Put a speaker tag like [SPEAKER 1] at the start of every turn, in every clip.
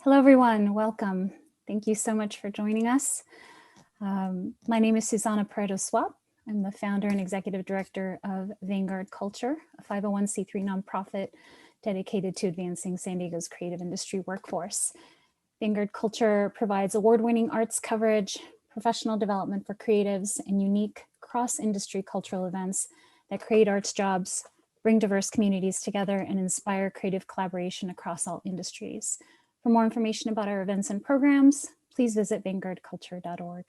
[SPEAKER 1] Hello, everyone. Welcome. Thank you so much for joining us. My name is Susana Pareto-Swap. I'm the founder and executive director of Vanguard Culture, a 501c3 nonprofit dedicated to advancing San Diego's creative industry workforce. Vanguard Culture provides award-winning arts coverage, professional development for creatives, and unique cross-industry cultural events that create arts jobs, bring diverse communities together, and inspire creative collaboration across all industries. For more information about our events and programs, please visit vanguardculture.org.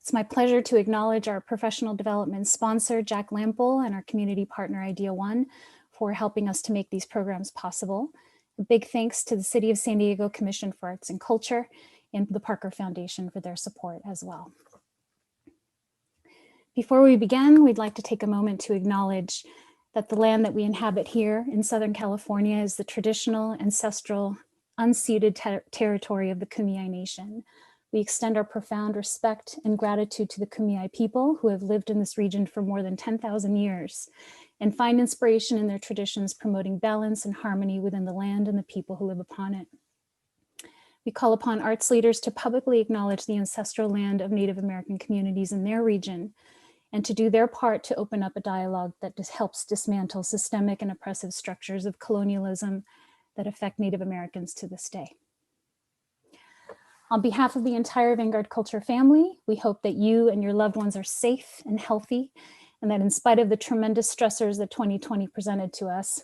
[SPEAKER 1] It's my pleasure to acknowledge our professional development sponsor, Jack Lampel, and our community partner, Idea One, for helping us to make these programs possible. A big thanks to the City of San Diego Commission for Arts and Culture and the Parker Foundation for their support as well. Before we begin, we'd like to take a moment to acknowledge that the land that we inhabit here in Southern California is the traditional, ancestral, unceded territory of the Kumeyaay Nation. We extend our profound respect and gratitude to the Kumeyaay people who have lived in this region for more than 10,000 years and find inspiration in their traditions promoting balance and harmony within the land and the people who live upon it. We call upon arts leaders to publicly acknowledge the ancestral land of Native American communities in their region and to do their part to open up a dialogue that helps dismantle systemic and oppressive structures of colonialism that affect Native Americans to this day. On behalf of the entire Vanguard Culture family, we hope that you and your loved ones are safe and healthy, and that in spite of the tremendous stressors that 2020 presented to us,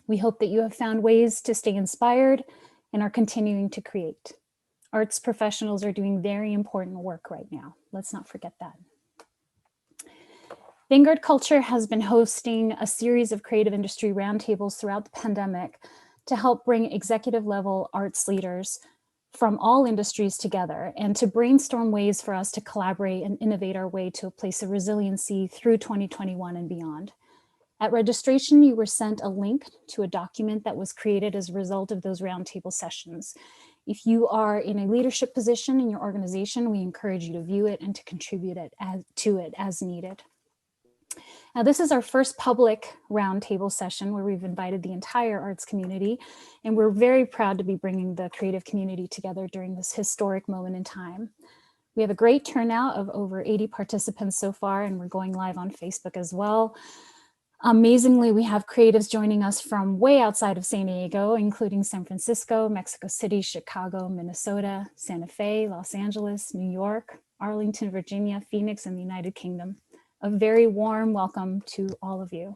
[SPEAKER 1] we hope that you have found ways to stay inspired and are continuing to create. Arts professionals are doing very important work right now. Let's not forget that. Vanguard Culture has been hosting a series of creative industry roundtables throughout the pandemic to help bring executive level arts leaders from all industries together and to brainstorm ways for us to collaborate and innovate our way to a place of resiliency through 2021 and beyond. At registration, you were sent a link to a document that was created as a result of those roundtable sessions. If you are in a leadership position in your organization, we encourage you to view it and to contribute to it as needed. Now, this is our first public roundtable session where we've invited the entire arts community, and we're very proud to be bringing the creative community together during this historic moment in time. We have a great turnout of over 80 participants so far, and we're going live on Facebook as well. Amazingly, we have creatives joining us from way outside of San Diego, including San Francisco, Mexico City, Chicago, Minnesota, Santa Fe, Los Angeles, New York, Arlington, Virginia, Phoenix, and the United Kingdom. A very warm welcome to all of you.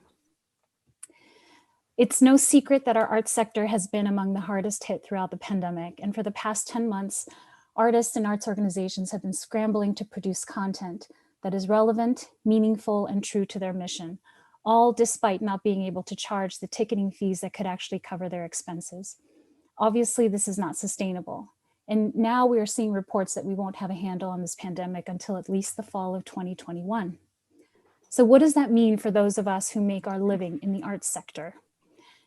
[SPEAKER 1] It's no secret that our arts sector has been among the hardest hit throughout the pandemic. And for the past 10 months, artists and arts organizations have been scrambling to produce content that is relevant, meaningful, and true to their mission, all despite not being able to charge the ticketing fees that could actually cover their expenses. Obviously, this is not sustainable. And now we are seeing reports that we won't have a handle on this pandemic until at least the fall of 2021. So what does that mean for those of us who make our living in the arts sector?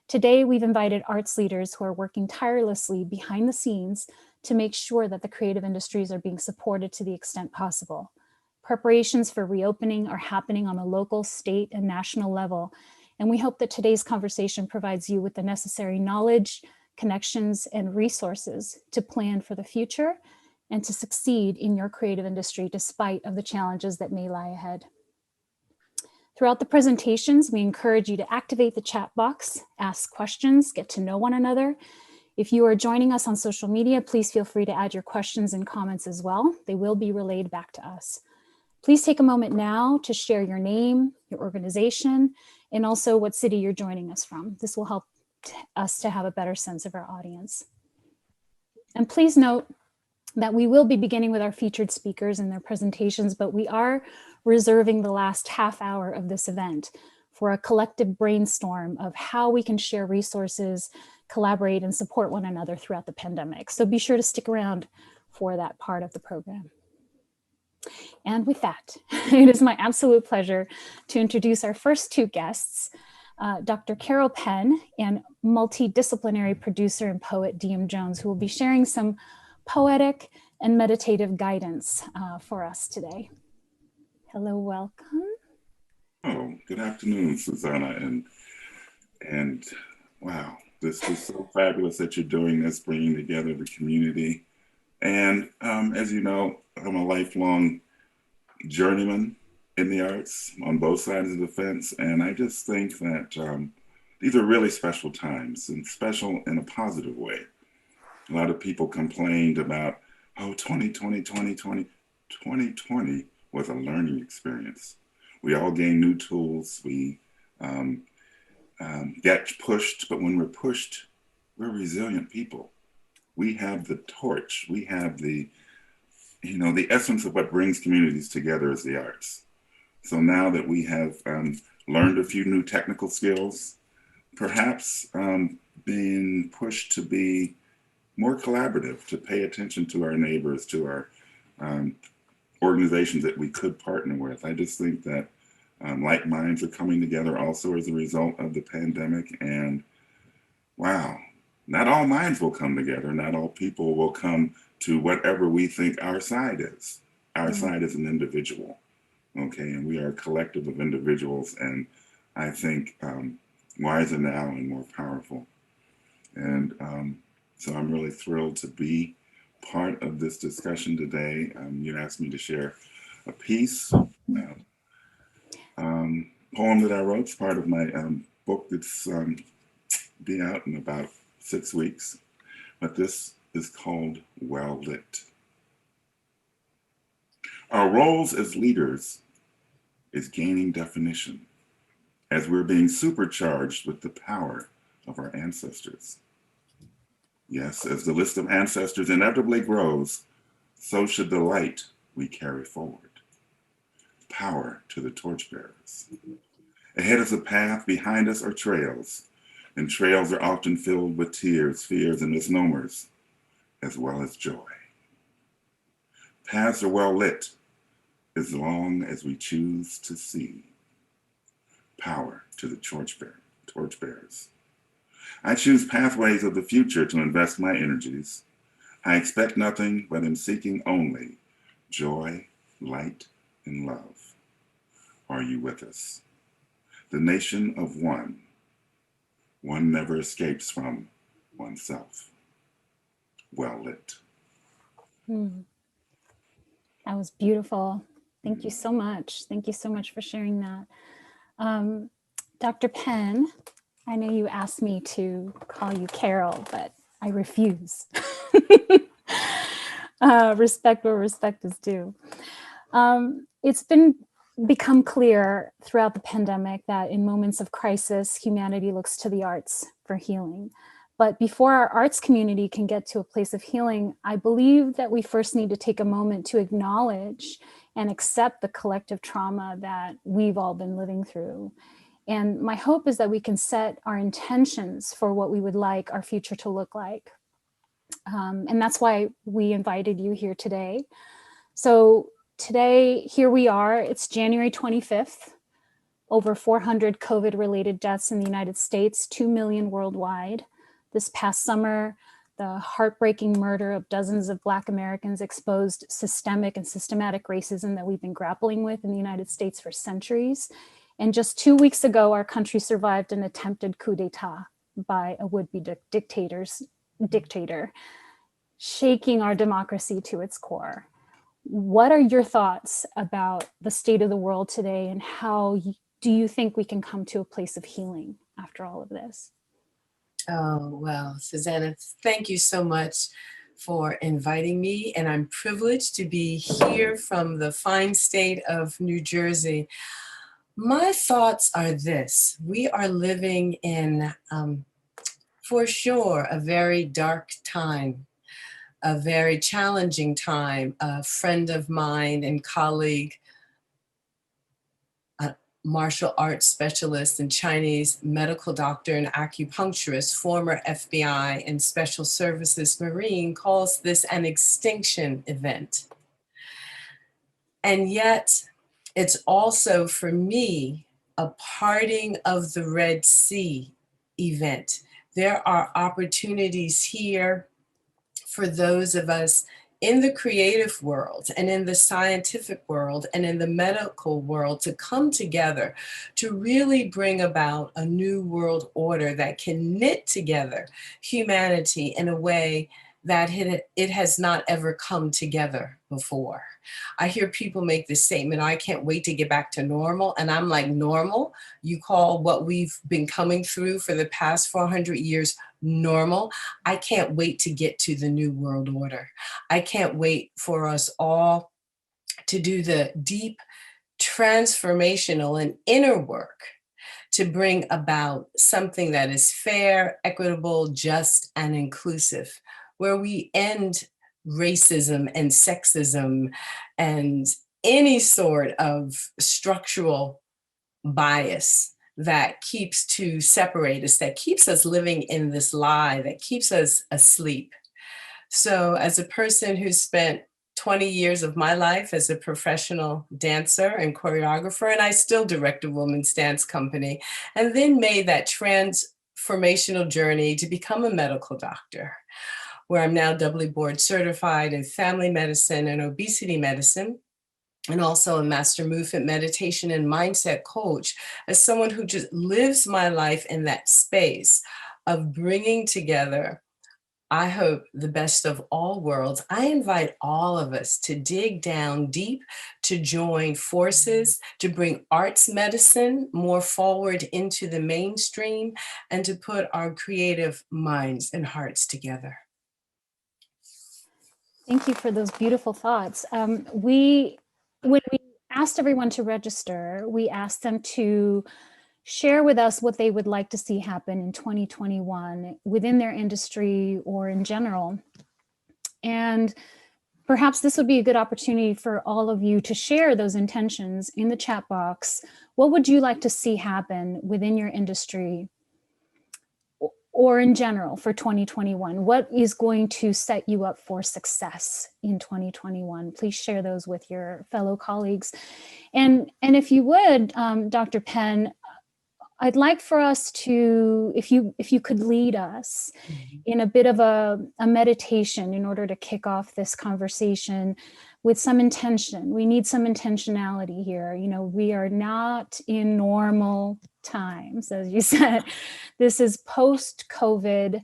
[SPEAKER 1] Today, we've invited arts leaders who are working tirelessly behind the scenes to make sure that the creative industries are being supported to the extent possible. Preparations for reopening are happening on a local, state, and national level. And we hope that today's conversation provides you with the necessary knowledge, connections, and resources to plan for the future and to succeed in your creative industry despite of the challenges that may lie ahead. Throughout the presentations, we encourage you to activate the chat box, ask questions, get to know one another. If you are joining us on social media, please feel free to add your questions and comments as well. They will be relayed back to us. Please take a moment now to share your name, your organization, and also what city you're joining us from. This will help us to have a better sense of our audience. And please note that we will be beginning with our featured speakers and their presentations, but we are reserving the last half hour of this event for a collective brainstorm of how we can share resources, collaborate, and support one another throughout the pandemic. So be sure to stick around for that part of the program. And with that, it is my absolute pleasure to introduce our first two guests, Dr. Carol Penn and multidisciplinary producer and poet DIEM JONES, who will be sharing some poetic and meditative guidance for us today. Hello, welcome.
[SPEAKER 2] Oh, good afternoon, Susanna, and wow, This is so fabulous that you're doing this, bringing together the community. And as you know, I'm a lifelong journeyman in the arts on both sides of the fence. And I just think that these are really special times, and special in a positive way. A lot of people complained about, oh, 2020, 2020. 2020 was a learning experience. We all gained new tools. We get pushed, but when we're pushed, we're resilient people. We have the torch. We have the essence of what brings communities together is the arts. So now that we have learned a few new technical skills, perhaps being pushed to be more collaborative, to pay attention to our neighbors, to our organizations that we could partner with. I just think that like minds are coming together also as a result of the pandemic. And wow, not all minds will come together. Not all people will come to whatever we think our side is. Our side is an individual, okay? And we are a collective of individuals. And I think wiser now and more powerful. And so I'm really thrilled to be part of this discussion today. You asked me to share a piece, poem that I wrote. It's part of my book that's be out in about 6 weeks. But this is called Well Lit. Our roles as leaders is gaining definition as we're being supercharged with the power of our ancestors. Yes, as the list of ancestors inevitably grows, so should the light we carry forward. Power to the torchbearers. Ahead is a path, behind us are trails, and trails are often filled with tears, fears, and misnomers, as well as joy. Paths are well lit, as long as we choose to see. Power to the torchbearers. I choose pathways of the future to invest my energies. I expect nothing, but am seeking only joy, light, and love. Are you with us? The nation of one. One never escapes from oneself. Well lit.
[SPEAKER 1] That was beautiful. Thank you so much. Thank you so much for sharing that. Dr. Penn, I know you asked me to call you Carol, but I refuse. Respect where respect is due. It's become clear throughout the pandemic that in moments of crisis, humanity looks to the arts for healing. But before our arts community can get to a place of healing, I believe that we first need to take a moment to acknowledge and accept the collective trauma that we've all been living through. And my hope is that we can set our intentions for what we would like our future to look like. And that's why we invited you here today. So today, here we are, it's January 25th, over 400 COVID-related deaths in the United States, 2 million worldwide. This past summer, the heartbreaking murder of dozens of Black Americans exposed systemic and systematic racism that we've been grappling with in the United States for centuries. And just 2 weeks ago, our country survived an attempted coup d'etat by a would-be dictator, shaking our democracy to its core. What are your thoughts about the state of the world today, and how do you think we can come to a place of healing after all of this?
[SPEAKER 3] Oh, well, Susanna, thank you so much for inviting me. And I'm privileged to be here from the fine state of New Jersey. My thoughts are this: we are living in, for sure, a very dark time, a very challenging time. A friend of mine and colleague, martial arts specialist and Chinese medical doctor and acupuncturist, former FBI and Special Services Marine, calls this an extinction event. And yet, it's also, for me, a parting of the Red Sea event. There are opportunities here for those of us in the creative world and in the scientific world and in the medical world to come together to really bring about a new world order that can knit together humanity in a way that it has not ever come together before. I hear people make this statement, I can't wait to get back to normal. And I'm like, normal? You call what we've been coming through for the past 400 years normal? I can't wait to get to the new world order. I can't wait for us all to do the deep transformational and inner work to bring about something that is fair, equitable, just, and inclusive, where we end racism and sexism and any sort of structural bias that keeps to separate us, that keeps us living in this lie, that keeps us asleep. So as a person who spent 20 years of my life as a professional dancer and choreographer, and I still direct a women's dance company, and then made that transformational journey to become a medical doctor, where I'm now doubly board certified in family medicine and obesity medicine, and also a master movement meditation and mindset coach. As someone who just lives my life in that space of bringing together, I hope, the best of all worlds, I invite all of us to dig down deep, to join forces, to bring arts medicine more forward into the mainstream, and to put our creative minds and hearts together.
[SPEAKER 1] Thank you for those beautiful thoughts. When we asked everyone to register, we asked them to share with us what they would like to see happen in 2021 within their industry or in general. And perhaps this would be a good opportunity for all of you to share those intentions in the chat box. What would you like to see happen within your industry or in general for 2021? What is going to set you up for success in 2021? Please share those with your fellow colleagues. And if you would, Dr. Penn, I'd like for us to, if you could lead us in a bit of a meditation in order to kick off this conversation with some intention. We need some intentionality here. You know, we are not in normal times, as you said. This is post-COVID,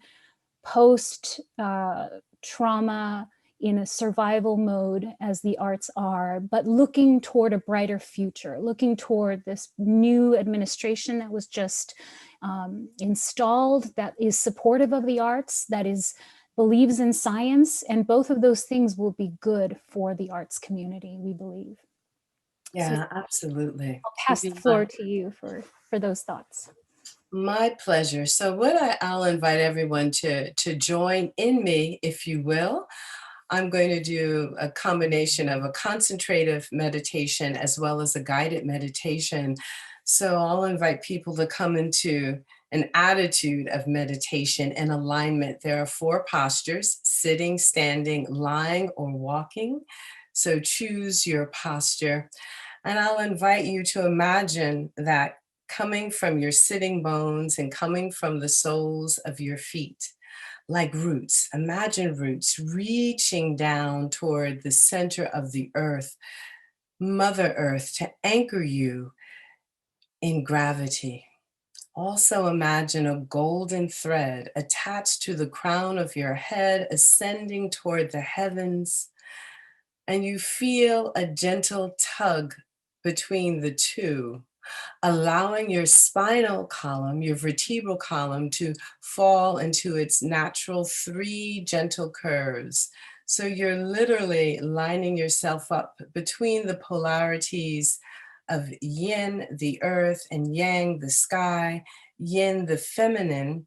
[SPEAKER 1] post-trauma, in a survival mode as the arts are, but looking toward a brighter future, looking toward this new administration that was just installed, that is supportive of the arts, that believes in science, and both of those things will be good for the arts community, we believe.
[SPEAKER 3] Yeah, so absolutely.
[SPEAKER 1] I'll pass the floor to you for those thoughts.
[SPEAKER 3] My pleasure. So what I'll invite everyone to join in me, if you will. I'm going to do a combination of a concentrative meditation as well as a guided meditation. So I'll invite people to come into an attitude of meditation and alignment. There are 4 postures: sitting, standing, lying, or walking. So choose your posture. And I'll invite you to imagine that coming from your sitting bones and coming from the soles of your feet, like roots. Imagine roots reaching down toward the center of the earth, Mother Earth, to anchor you in gravity. Also imagine a golden thread attached to the crown of your head, ascending toward the heavens, and you feel a gentle tug between the two, allowing your spinal column, your vertebral column, to fall into its natural 3 gentle curves. So you're literally lining yourself up between the polarities of yin, the earth, and yang, the sky, yin, the feminine,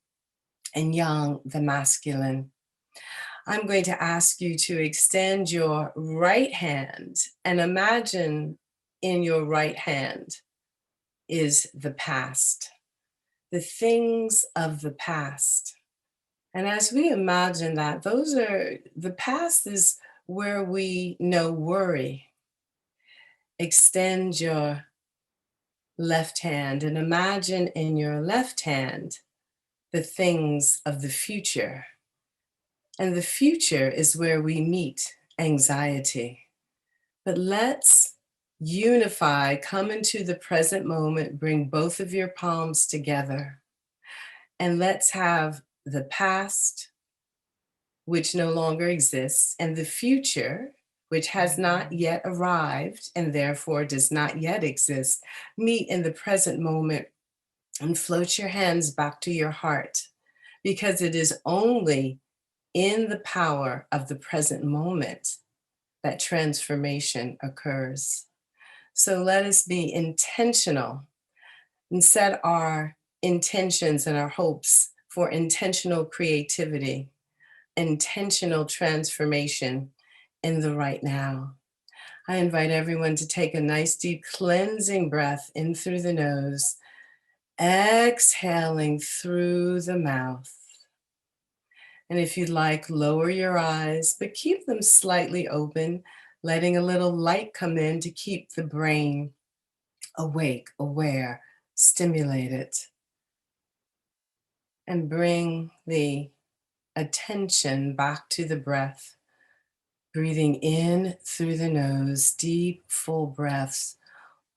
[SPEAKER 3] and yang, the masculine. I'm going to ask you to extend your right hand and imagine in your right hand is the past, the things of the past. And as we imagine that, the past is where we know worry. Extend your left hand and imagine in your left hand the things of the future. And the future is where we meet anxiety. But let's unify, come into the present moment, bring both of your palms together, and let's have the past, which no longer exists, and the future, which has not yet arrived and therefore does not yet exist, meet in the present moment and float your hands back to your heart, because it is only in the power of the present moment that transformation occurs. So let us be intentional and set our intentions and our hopes for intentional creativity, intentional transformation in the right now. I invite everyone to take a nice deep cleansing breath in through the nose, exhaling through the mouth. And if you'd like, lower your eyes, but keep them slightly open, letting a little light come in to keep the brain awake, aware, stimulated. And bring the attention back to the breath. Breathing in through the nose, deep, full breaths,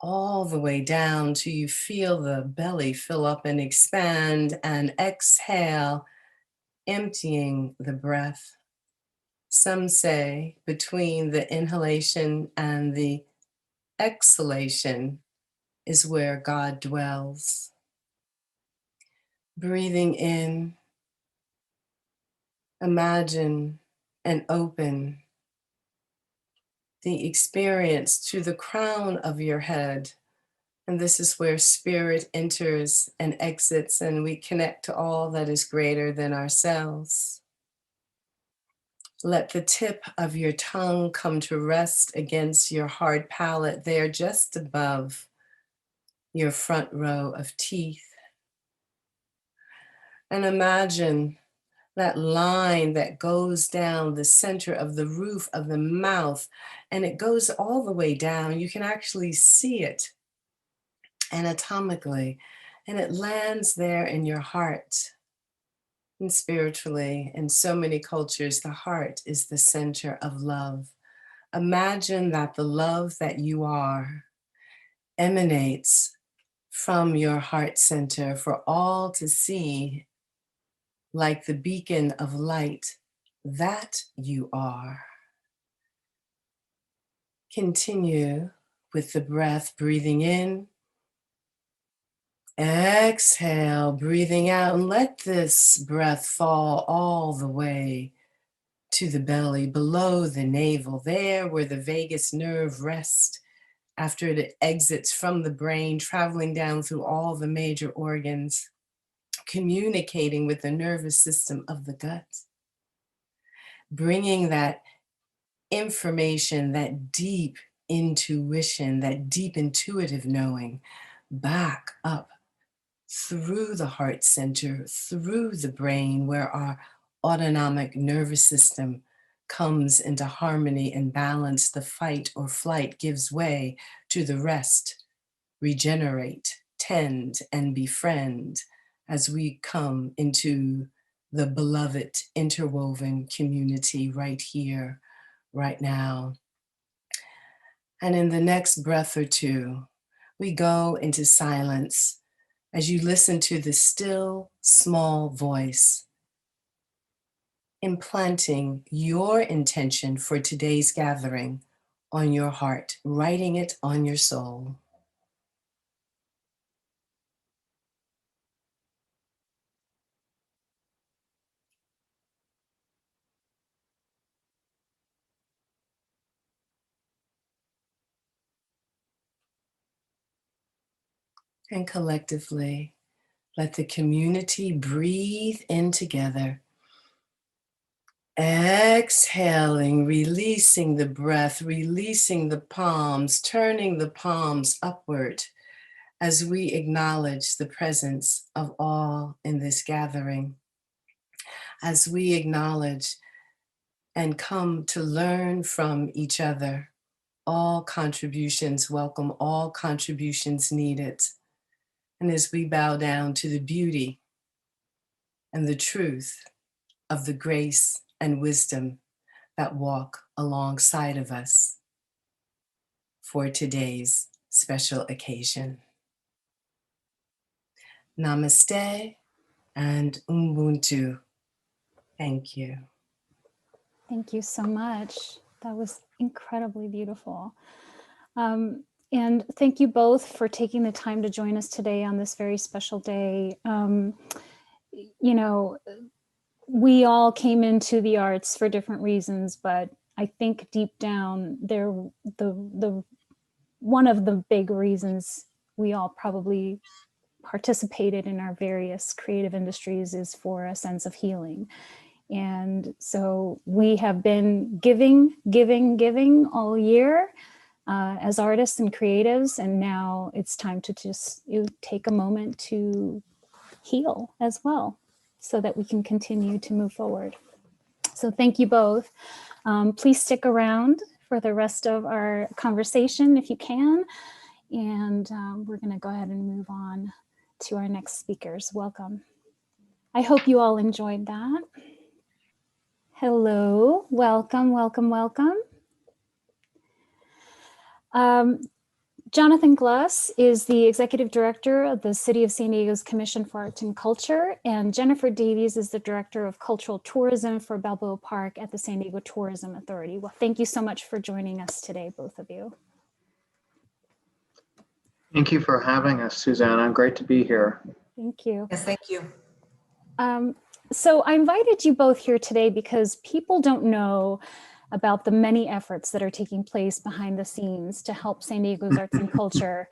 [SPEAKER 3] all the way down till you feel the belly fill up and expand, and exhale, emptying the breath. Some say between the inhalation and the exhalation is where God dwells. Breathing in, imagine and open the experience to the crown of your head. And this is where spirit enters and exits, and we connect to all that is greater than ourselves. Let the tip of your tongue come to rest against your hard palate there, just above your front row of teeth. And imagine that line that goes down the center of the roof of the mouth, and it goes all the way down. You can actually see it anatomically, and it lands there in your heart. And spiritually, in so many cultures, the heart is the center of love. Imagine that the love that you are emanates from your heart center for all to see, like the beacon of light that you are. Continue with the breath, breathing in, exhale, breathing out, and let this breath fall all the way to the belly, below the navel, there where the vagus nerve rests after it exits from the brain, traveling down through all the major organs, communicating with the nervous system of the gut, bringing that information, that deep intuition, that deep intuitive knowing back up through the heart center, through the brain, where our autonomic nervous system comes into harmony and balance. The fight or flight gives way to the rest, regenerate, tend, and befriend as we come into the beloved interwoven community right here, right now. And in the next breath or two, we go into silence as you listen to the still, small voice, implanting your intention for today's gathering on your heart, writing it on your soul. And collectively, let the community breathe in together. Exhaling, releasing the breath, releasing the palms, turning the palms upward as we acknowledge the presence of all in this gathering. As we acknowledge and come to learn from each other, all contributions welcome, all contributions needed. And as we bow down to the beauty and the truth of the grace and wisdom that walk alongside of us for today's special occasion. Namaste and Ubuntu. Thank you.
[SPEAKER 1] Thank you so much. That was incredibly beautiful. And thank you both for taking the time to join us today on this very special day. You know, we all came into the arts for different reasons, but I think deep down, one of the big reasons we all probably participated in our various creative industries is for a sense of healing. And so we have been giving all year as artists and creatives, and now it's time to just take a moment to heal as well, so that we can continue to move forward. So thank you both. Please stick around for the rest of our conversation if you can. And we're gonna go ahead and move on to our next speakers. Welcome. I hope you all enjoyed that. Hello, welcome, welcome, welcome. Jonathan Glass is the Executive Director of the City of San Diego's Commission for Arts and Culture, and Jennifer Davies is the Director of Cultural Tourism for Balboa Park at the San Diego Tourism Authority. Well, thank you so much for joining us today, both of you.
[SPEAKER 4] Thank you for having us, Susanna. Great to be here.
[SPEAKER 1] Thank you.
[SPEAKER 3] Yes, thank you.
[SPEAKER 1] So I invited you both here today because people don't know about the many efforts that are taking place behind the scenes to help San Diego's arts and culture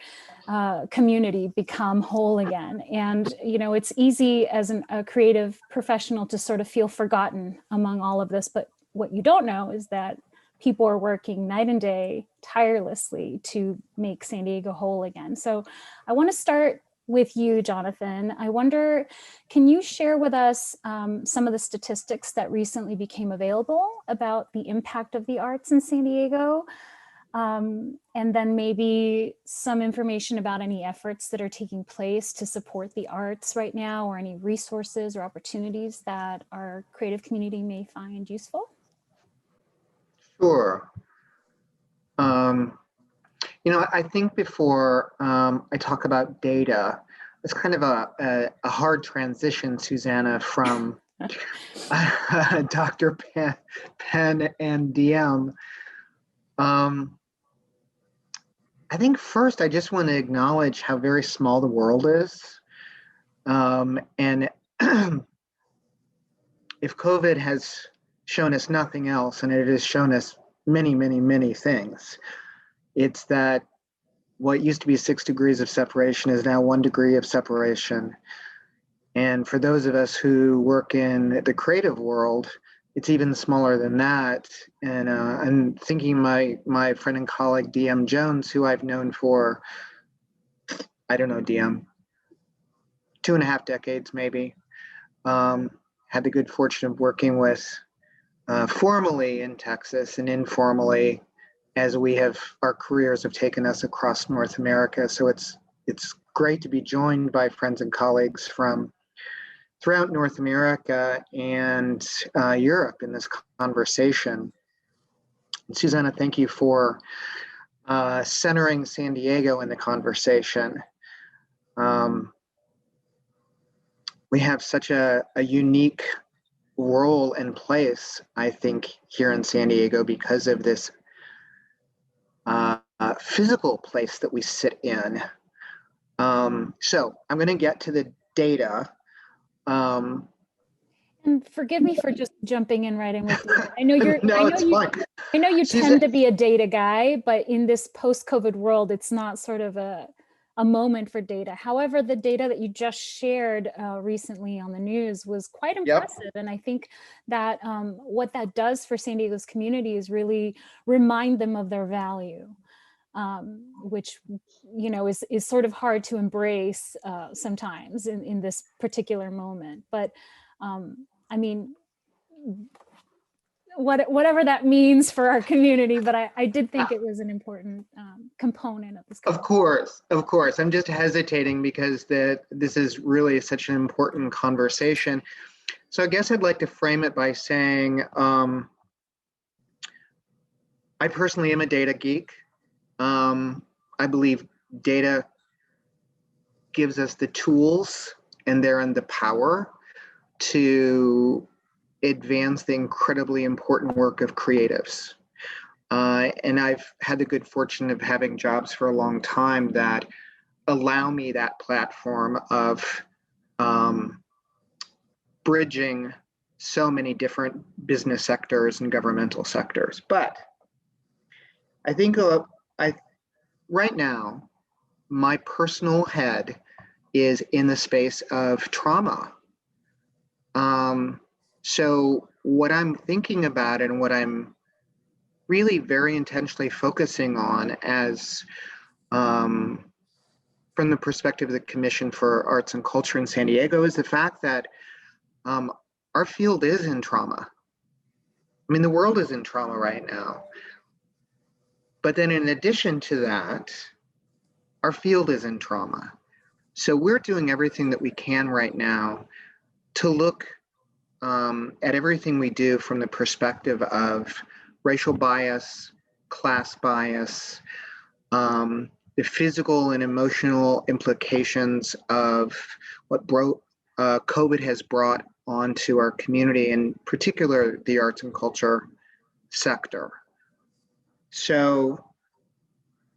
[SPEAKER 1] community become whole again. And, you know, it's easy as a creative professional to sort of feel forgotten among all of this, but what you don't know is that people are working night and day tirelessly to make San Diego whole again. So I want to start with you, Jonathan. I wonder, can you share with us some of the statistics that recently became available about the impact of the arts in San Diego? And then maybe some information about any efforts that are taking place to support the arts right now, or any resources or opportunities that our creative community may find useful?
[SPEAKER 4] Sure. You know, I think before I talk about data, it's kind of a hard transition, Susanna, from Dr. Penn and DIEM. I think first I just want to acknowledge how very small the world is. And if COVID has shown us nothing else, and it has shown us many, many, many things, it's that what used to be 6 degrees of separation is now 1 degree of separation. And for those of us who work in the creative world, it's even smaller than that. And I'm thinking my friend and colleague, DIEM Jones, who I've known for, I don't know, DIEM, 2.5 decades maybe, had the good fortune of working with formally in Texas and informally as our careers have taken us across North America. So it's great to be joined by friends and colleagues from throughout North America and Europe in this conversation. And Susanna, thank you for centering San Diego in the conversation. We have such a unique role and place, I think, here in San Diego because of this physical place that we sit in. So I'm going to get to the data.
[SPEAKER 1] And forgive me for just jumping in right in with you. I know you're.
[SPEAKER 4] No, it's fine.
[SPEAKER 1] I know you
[SPEAKER 4] Susan,
[SPEAKER 1] tend to be a data guy, but in this post-COVID world, it's not sort of a moment for data. However, the data that you just shared recently on the news was quite impressive. Yep. And I think that what that does for San Diego's community is really remind them of their value, which, you know, is sort of hard to embrace sometimes in this particular moment. But I mean, whatever that means for our community, but I did think it was an important component of this.
[SPEAKER 4] Of course. I'm just hesitating because this is really such an important conversation. So I guess I'd like to frame it by saying I personally am a data geek. I believe data gives us the tools and therein the power to advance the incredibly important work of creatives. And I've had the good fortune of having jobs for a long time that allow me that platform of bridging so many different business sectors and governmental sectors. But I think right now, my personal head is in the space of trauma. So what I'm thinking about and what I'm really very intentionally focusing on as from the perspective of the Commission for Arts and Culture in San Diego is the fact that our field is in trauma. I mean, the world is in trauma right now. But then in addition to that, our field is in trauma. So we're doing everything that we can right now to look at everything we do from the perspective of racial bias, class bias, the physical and emotional implications of what COVID has brought onto our community, in particular the arts and culture sector. So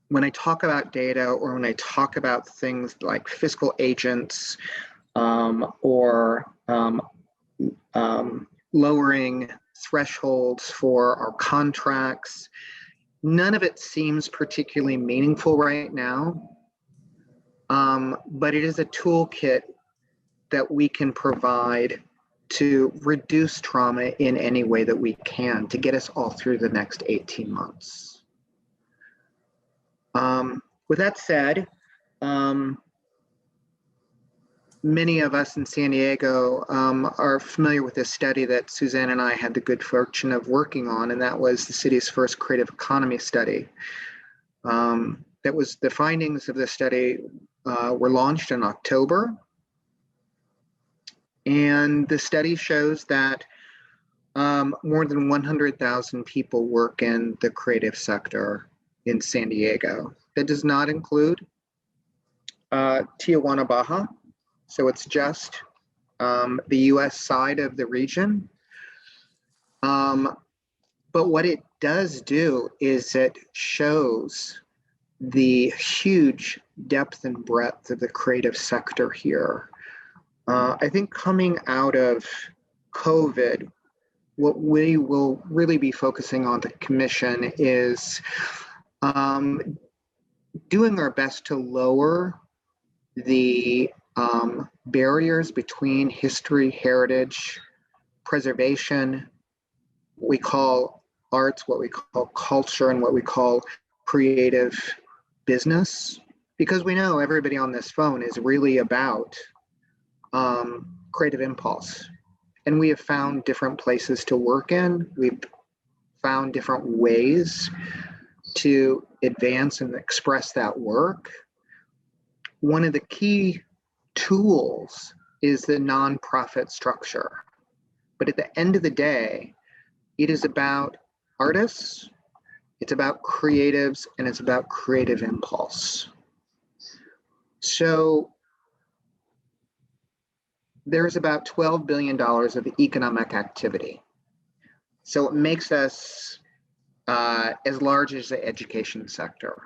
[SPEAKER 4] when I talk about data, or when I talk about things like fiscal agents or lowering thresholds for our contracts, none of it seems particularly meaningful right now, but it is a toolkit that we can provide to reduce trauma in any way that we can to get us all through the next 18 months. With that said, many of us in San Diego are familiar with this study that Suzanne and I had the good fortune of working on, and that was the city's first creative economy study. That was the findings of the study were launched in October. And the study shows that more than 100,000 people work in the creative sector in San Diego. That does not include Tijuana, Baja. So it's just the US side of the region. But what it does do is it shows the huge depth and breadth of the creative sector here. I think coming out of COVID, what we will really be focusing on the Commission is doing our best to lower the barriers between history, heritage, preservation, what we call arts, what we call culture, and what we call creative business. Because we know everybody on this phone is really about creative impulse. And we have found different places to work in. We've found different ways to advance and express that work. One of the key tools is the nonprofit structure. But at the end of the day, it is about artists, it's about creatives, and it's about creative impulse. So there's about $12 billion of economic activity. So it makes us as large as the education sector.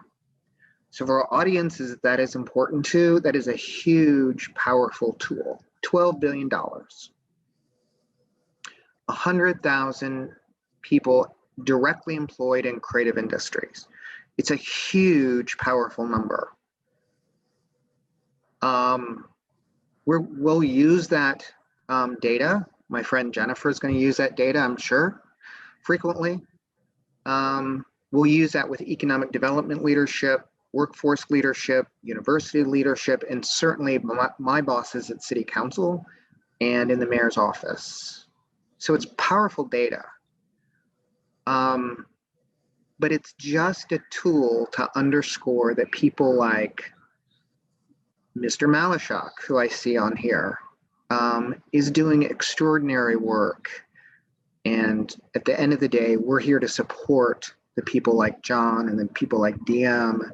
[SPEAKER 4] So for our audiences that is important too, that is a huge, powerful tool. $12 billion. 100,000 people directly employed in creative industries. It's a huge, powerful number. We'll use that data. My friend Jennifer is going to use that data, I'm sure, frequently. We'll use that with economic development leadership, workforce leadership, university leadership, and certainly my bosses at City Council and in the mayor's office. So it's powerful data. But it's just a tool to underscore that people like Mr. Malashak, who I see on here, is doing extraordinary work. And at the end of the day, we're here to support the people like John and then people like DIEM,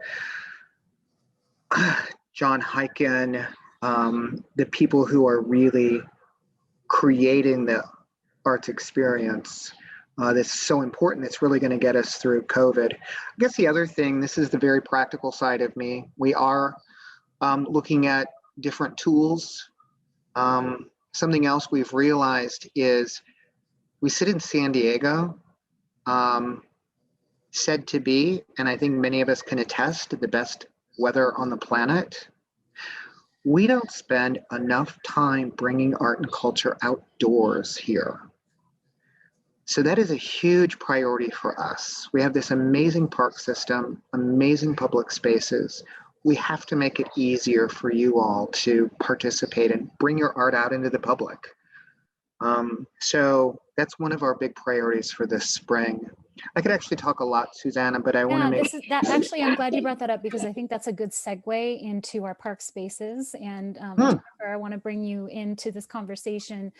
[SPEAKER 4] John Hyken, the people who are really creating the arts experience that's so important. It's really going to get us through COVID. I guess the other thing, this is the very practical side of me. We are looking at different tools. Something else we've realized is we sit in San Diego, said to be, and I think many of us can attest, the best weather on the planet. We don't spend enough time bringing art and culture outdoors here. So that is a huge priority for us. We have this amazing park system, amazing public spaces. We have to make it easier for you all to participate and bring your art out into the public. So that's one of our big priorities for this spring. I could actually talk a lot, Susanna, but I want to make
[SPEAKER 1] actually, I'm glad you brought that up because I think that's a good segue into our park spaces. And I want to bring you into this conversation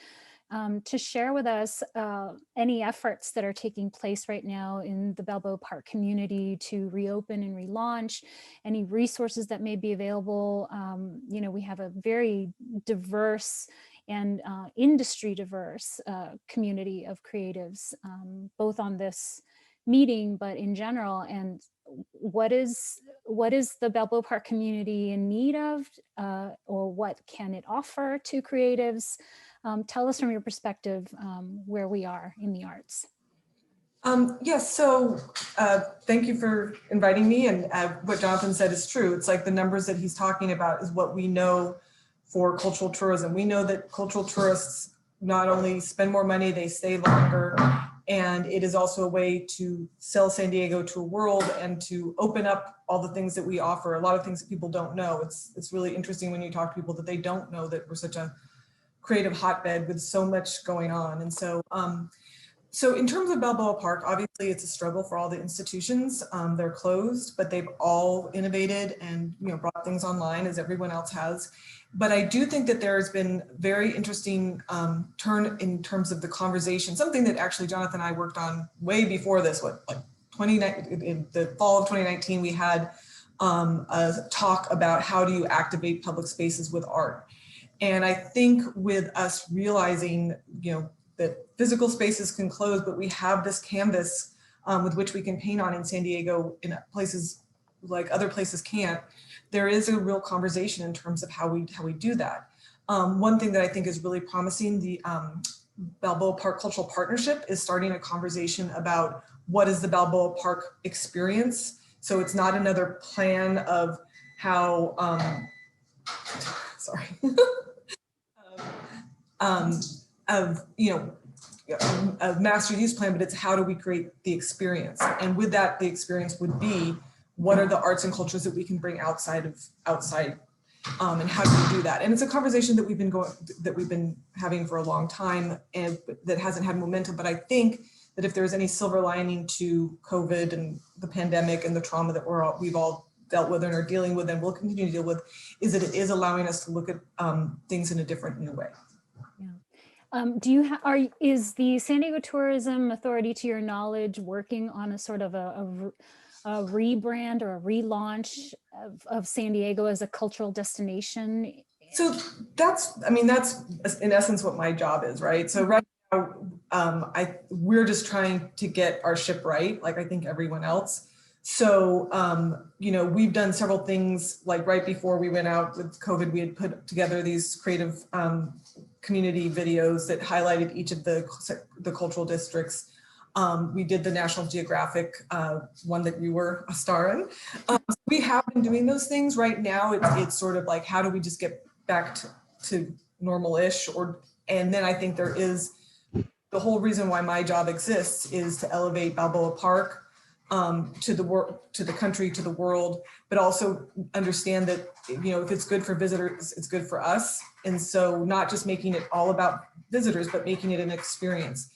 [SPEAKER 1] to share with us any efforts that are taking place right now in the Balboa Park community to reopen and relaunch, any resources that may be available. You know, we have a very diverse and industry diverse community of creatives, both on this meeting, but in general. And what is the Balboa Park community in need of, or what can it offer to creatives? Tell us from your perspective where we are in the arts.
[SPEAKER 5] Yes, so thank you for inviting me, and what Jonathan said is true. It's like the numbers that he's talking about is what we know for cultural tourism. We know that cultural tourists not only spend more money, they stay longer, and it is also a way to sell San Diego to a world and to open up all the things that we offer, a lot of things that people don't know. It's really interesting when you talk to people that they don't know that we're such a creative hotbed with so much going on. And so, so in terms of Balboa Park, obviously it's a struggle for all the institutions. They're closed, but they've all innovated and brought things online as everyone else has. But I do think that there has been very interesting turn in terms of the conversation, something that actually Jonathan and I worked on way before this, in the fall of 2019, we had a talk about how do you activate public spaces with art. And I think with us realizing, that physical spaces can close, but we have this canvas with which we can paint on in San Diego in places like other places can't, there is a real conversation in terms of how we do that. One thing that I think is really promising, the Balboa Park Cultural Partnership is starting a conversation about what is the Balboa Park experience. So it's not another plan of how, sorry, a master use plan, but it's how do we create the experience? And with that, the experience would be, what are the arts and cultures that we can bring outside, and how do we do that? And it's a conversation that we've been having for a long time, and that hasn't had momentum. But I think that if there's any silver lining to COVID and the pandemic and the trauma that we've all dealt with and are dealing with and will continue to deal with, is that it is allowing us to look at things in a different new way.
[SPEAKER 1] Yeah. Is the San Diego Tourism Authority, to your knowledge, working on a sort of a rebrand or a relaunch of San Diego as a cultural destination?
[SPEAKER 5] So that's in essence what my job is, right? So right now, we're just trying to get our ship right, like I think everyone else. So, we've done several things, like right before we went out with COVID, we had put together these creative community videos that highlighted each of the cultural districts. We did the National Geographic one that you were a star in. So we have been doing those things. Right now, it's sort of like, how do we just get back to normal-ish? And then I think there is, the whole reason why my job exists is to elevate Balboa Park to the country, to the world, but also understand that, if it's good for visitors, it's good for us. And so not just making it all about visitors, but making it an experience.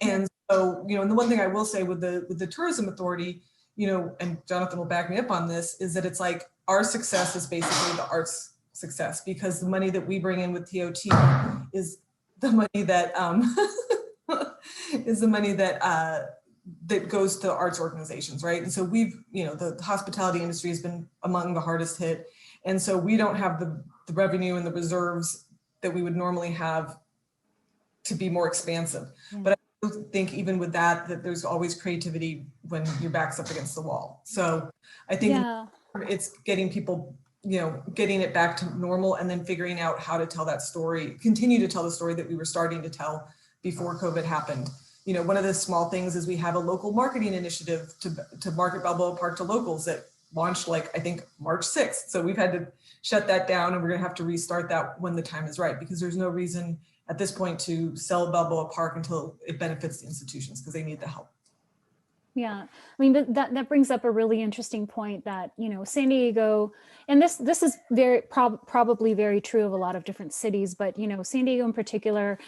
[SPEAKER 5] And so, and the one thing I will say with the Tourism Authority, and Jonathan will back me up on this, is that it's like our success is basically the arts success, because the money that we bring in with TOT is the money that that goes to arts organizations, right? And so we've, the hospitality industry has been among the hardest hit. And so we don't have the revenue and the reserves that we would normally have to be more expansive. Yeah. But I think even with that there's always creativity when your back's up against the wall. So I think it's getting people, getting it back to normal and then figuring out how to tell that story, continue to tell the story that we were starting to tell before COVID happened. One of the small things is we have a local marketing initiative to market Balboa Park to locals that launched I think March 6th. So we've had to shut that down, and we're gonna have to restart that when the time is right, because there's no reason at this point to sell Balboa Park until it benefits the institutions, because they need the help.
[SPEAKER 1] Yeah, I mean, that brings up a really interesting point that, San Diego, and this is very probably very true of a lot of different cities, but, San Diego in particular,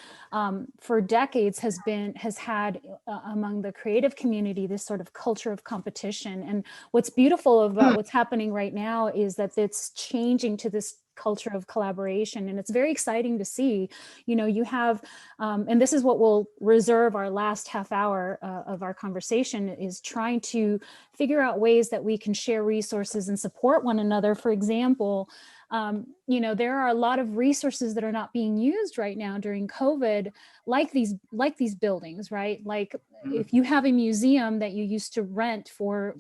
[SPEAKER 1] for decades has had among the creative community, this sort of culture of competition. And what's beautiful about what's happening right now is that it's changing to this culture of collaboration, and it's very exciting to see. You have and this is what we'll reserve our last half hour of our conversation, is trying to figure out ways that we can share resources and support one another. For example, there are a lot of resources that are not being used right now during COVID, like these buildings, right? Like if you have a museum that you used to rent for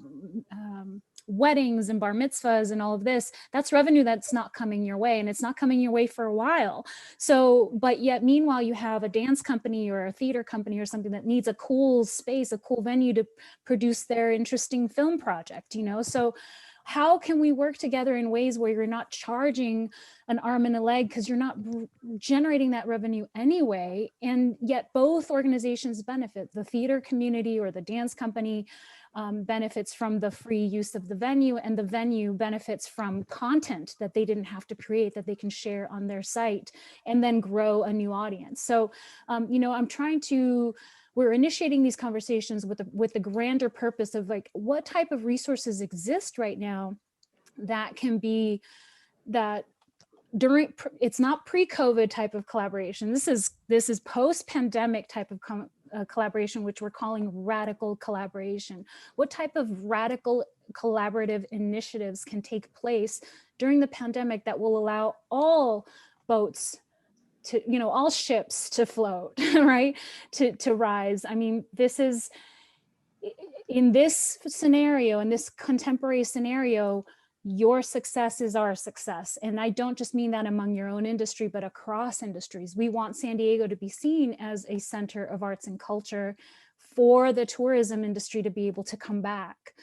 [SPEAKER 1] weddings and bar mitzvahs and all of this, that's revenue that's not coming your way, and it's not coming your way for a while. So, but yet meanwhile, you have a dance company or a theater company or something that needs a cool space, a cool venue to produce their interesting film project, So how can we work together in ways where you're not charging an arm and a leg because you're not generating that revenue anyway, and yet both organizations benefit? The theater community or the dance company benefits from the free use of the venue, and the venue benefits from content that they didn't have to create, that they can share on their site and then grow a new audience. So, we're initiating these conversations with the grander purpose of what type of resources exist right now that can be it's not pre-COVID type of collaboration. This is post-pandemic type of collaboration, which we're calling radical collaboration. What type of radical collaborative initiatives can take place during the pandemic that will allow all boats to, all ships to float, right? To rise. I mean, this is, in this scenario, in this contemporary scenario, your success is our success. And I don't just mean that among your own industry, but across industries. We want San Diego to be seen as a center of arts and culture for the tourism industry to be able to come back.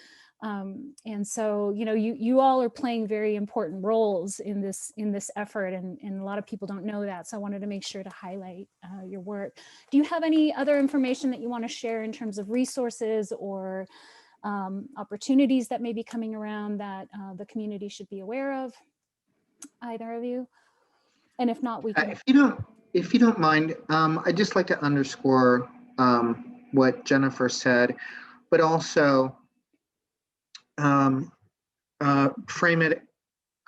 [SPEAKER 1] And so, you all are playing very important roles in this effort, and a lot of people don't know that. So I wanted to make sure to highlight your work. Do you have any other information that you want to share in terms of resources or opportunities that may be coming around that the community should be aware of, either of you? And if not, we can.
[SPEAKER 4] If you don't mind, I'd just like to underscore what Jennifer said, but also frame it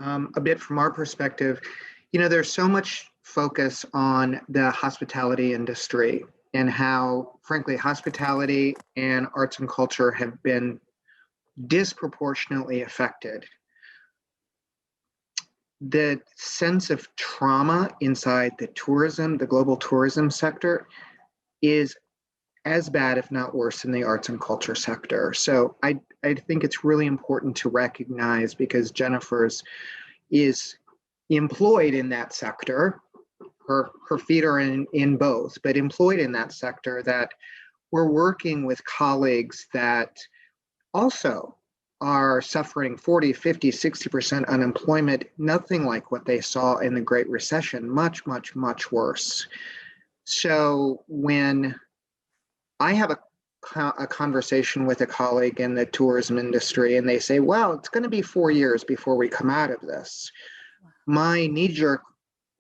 [SPEAKER 4] a bit from our perspective. There's so much focus on the hospitality industry and how, frankly, hospitality and arts and culture have been disproportionately affected. The sense of trauma inside the global tourism sector, is as bad, if not worse, in the arts and culture sector. So I think it's really important to recognize, because Jennifer's is employed in that sector, her feet are in both, but employed in that sector, that we're working with colleagues that also are suffering 40, 50, 60% unemployment, nothing like what they saw in the Great Recession, much, much, much worse. So when I have a conversation with a colleague in the tourism industry and they say, well, it's going to be 4 years before we come out of this, my knee-jerk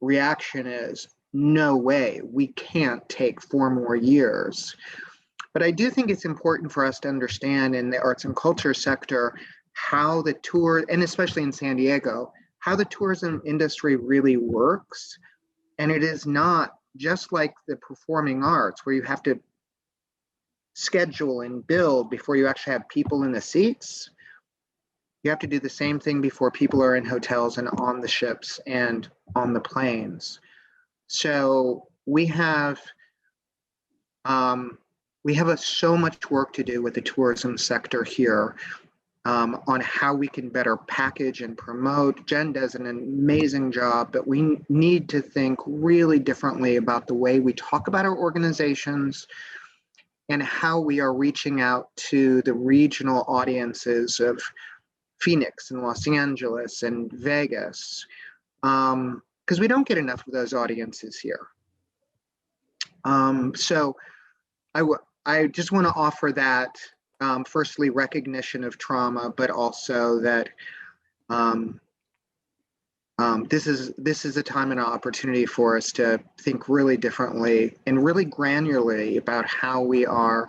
[SPEAKER 4] reaction is, no way, we can't take 4 more years. But I do think it's important for us to understand in the arts and culture sector how the tour, and especially in San Diego, how the tourism industry really works. And it is not just like the performing arts, where you have to schedule and build before you actually have people in the seats, you have to do the same thing before people are in hotels and on the ships and on the planes. So we have so much work to do with the tourism sector here on how we can better package and promote. Jen does an amazing job, but we need to think really differently about the way we talk about our organizations and how we are reaching out to the regional audiences of Phoenix and Los Angeles and Vegas, because we don't get enough of those audiences here. So I just want to offer that, firstly, recognition of trauma, but also that this is a time and an opportunity for us to think really differently and really granularly about how we are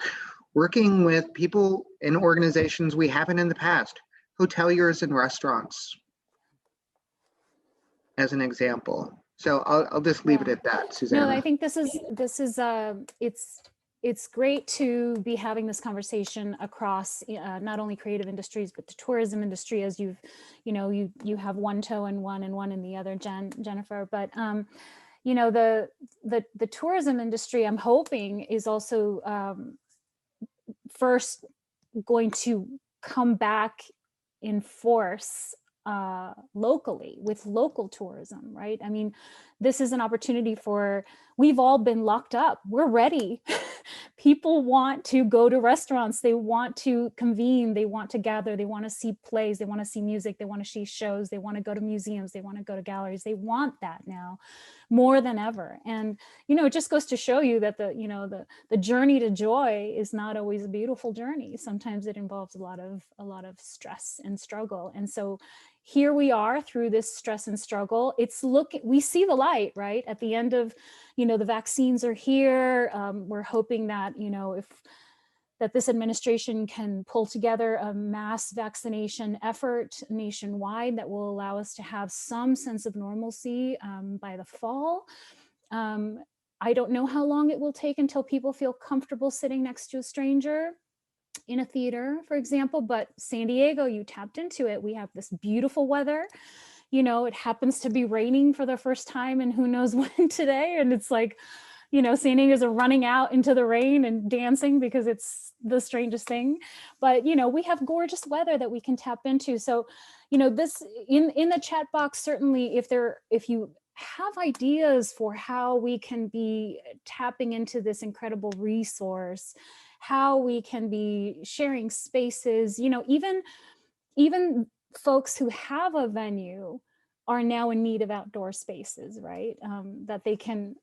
[SPEAKER 4] working with people and organizations we haven't in the past, hoteliers and restaurants, as an example. So I'll just leave it at that, Susanna.
[SPEAKER 1] No, I think this is it's great to be having this conversation across not only creative industries, but the tourism industry, as you have one toe in one and one in the other, Jennifer. But the tourism industry, I'm hoping, is also first going to come back in force locally with local tourism, right? I mean, this is an opportunity we've all been locked up. We're ready. People want to go to restaurants. They want to convene. They want to gather. They want to see plays. They want to see music. They want to see shows. They want to go to museums. They want to go to galleries. They want that now more than ever. And, it just goes to show you that the journey to joy is not always a beautiful journey. Sometimes it involves a lot of stress and struggle. And so here we are through this stress and struggle. We see the light, right? At the end of, the vaccines are here. We're hoping that, that this administration can pull together a mass vaccination effort nationwide that will allow us to have some sense of normalcy by the fall. I don't know how long it will take until people feel comfortable sitting next to a stranger in a theater, for example, but San Diego, you tapped into it. We have this beautiful weather. It happens to be raining for the first time and who knows when today. And it's like, San Diego's are running out into the rain and dancing because it's the strangest thing. But, we have gorgeous weather that we can tap into. So, this in the chat box, certainly if you have ideas for how we can be tapping into this incredible resource, how we can be sharing spaces, even folks who have a venue are now in need of outdoor spaces, right? That they can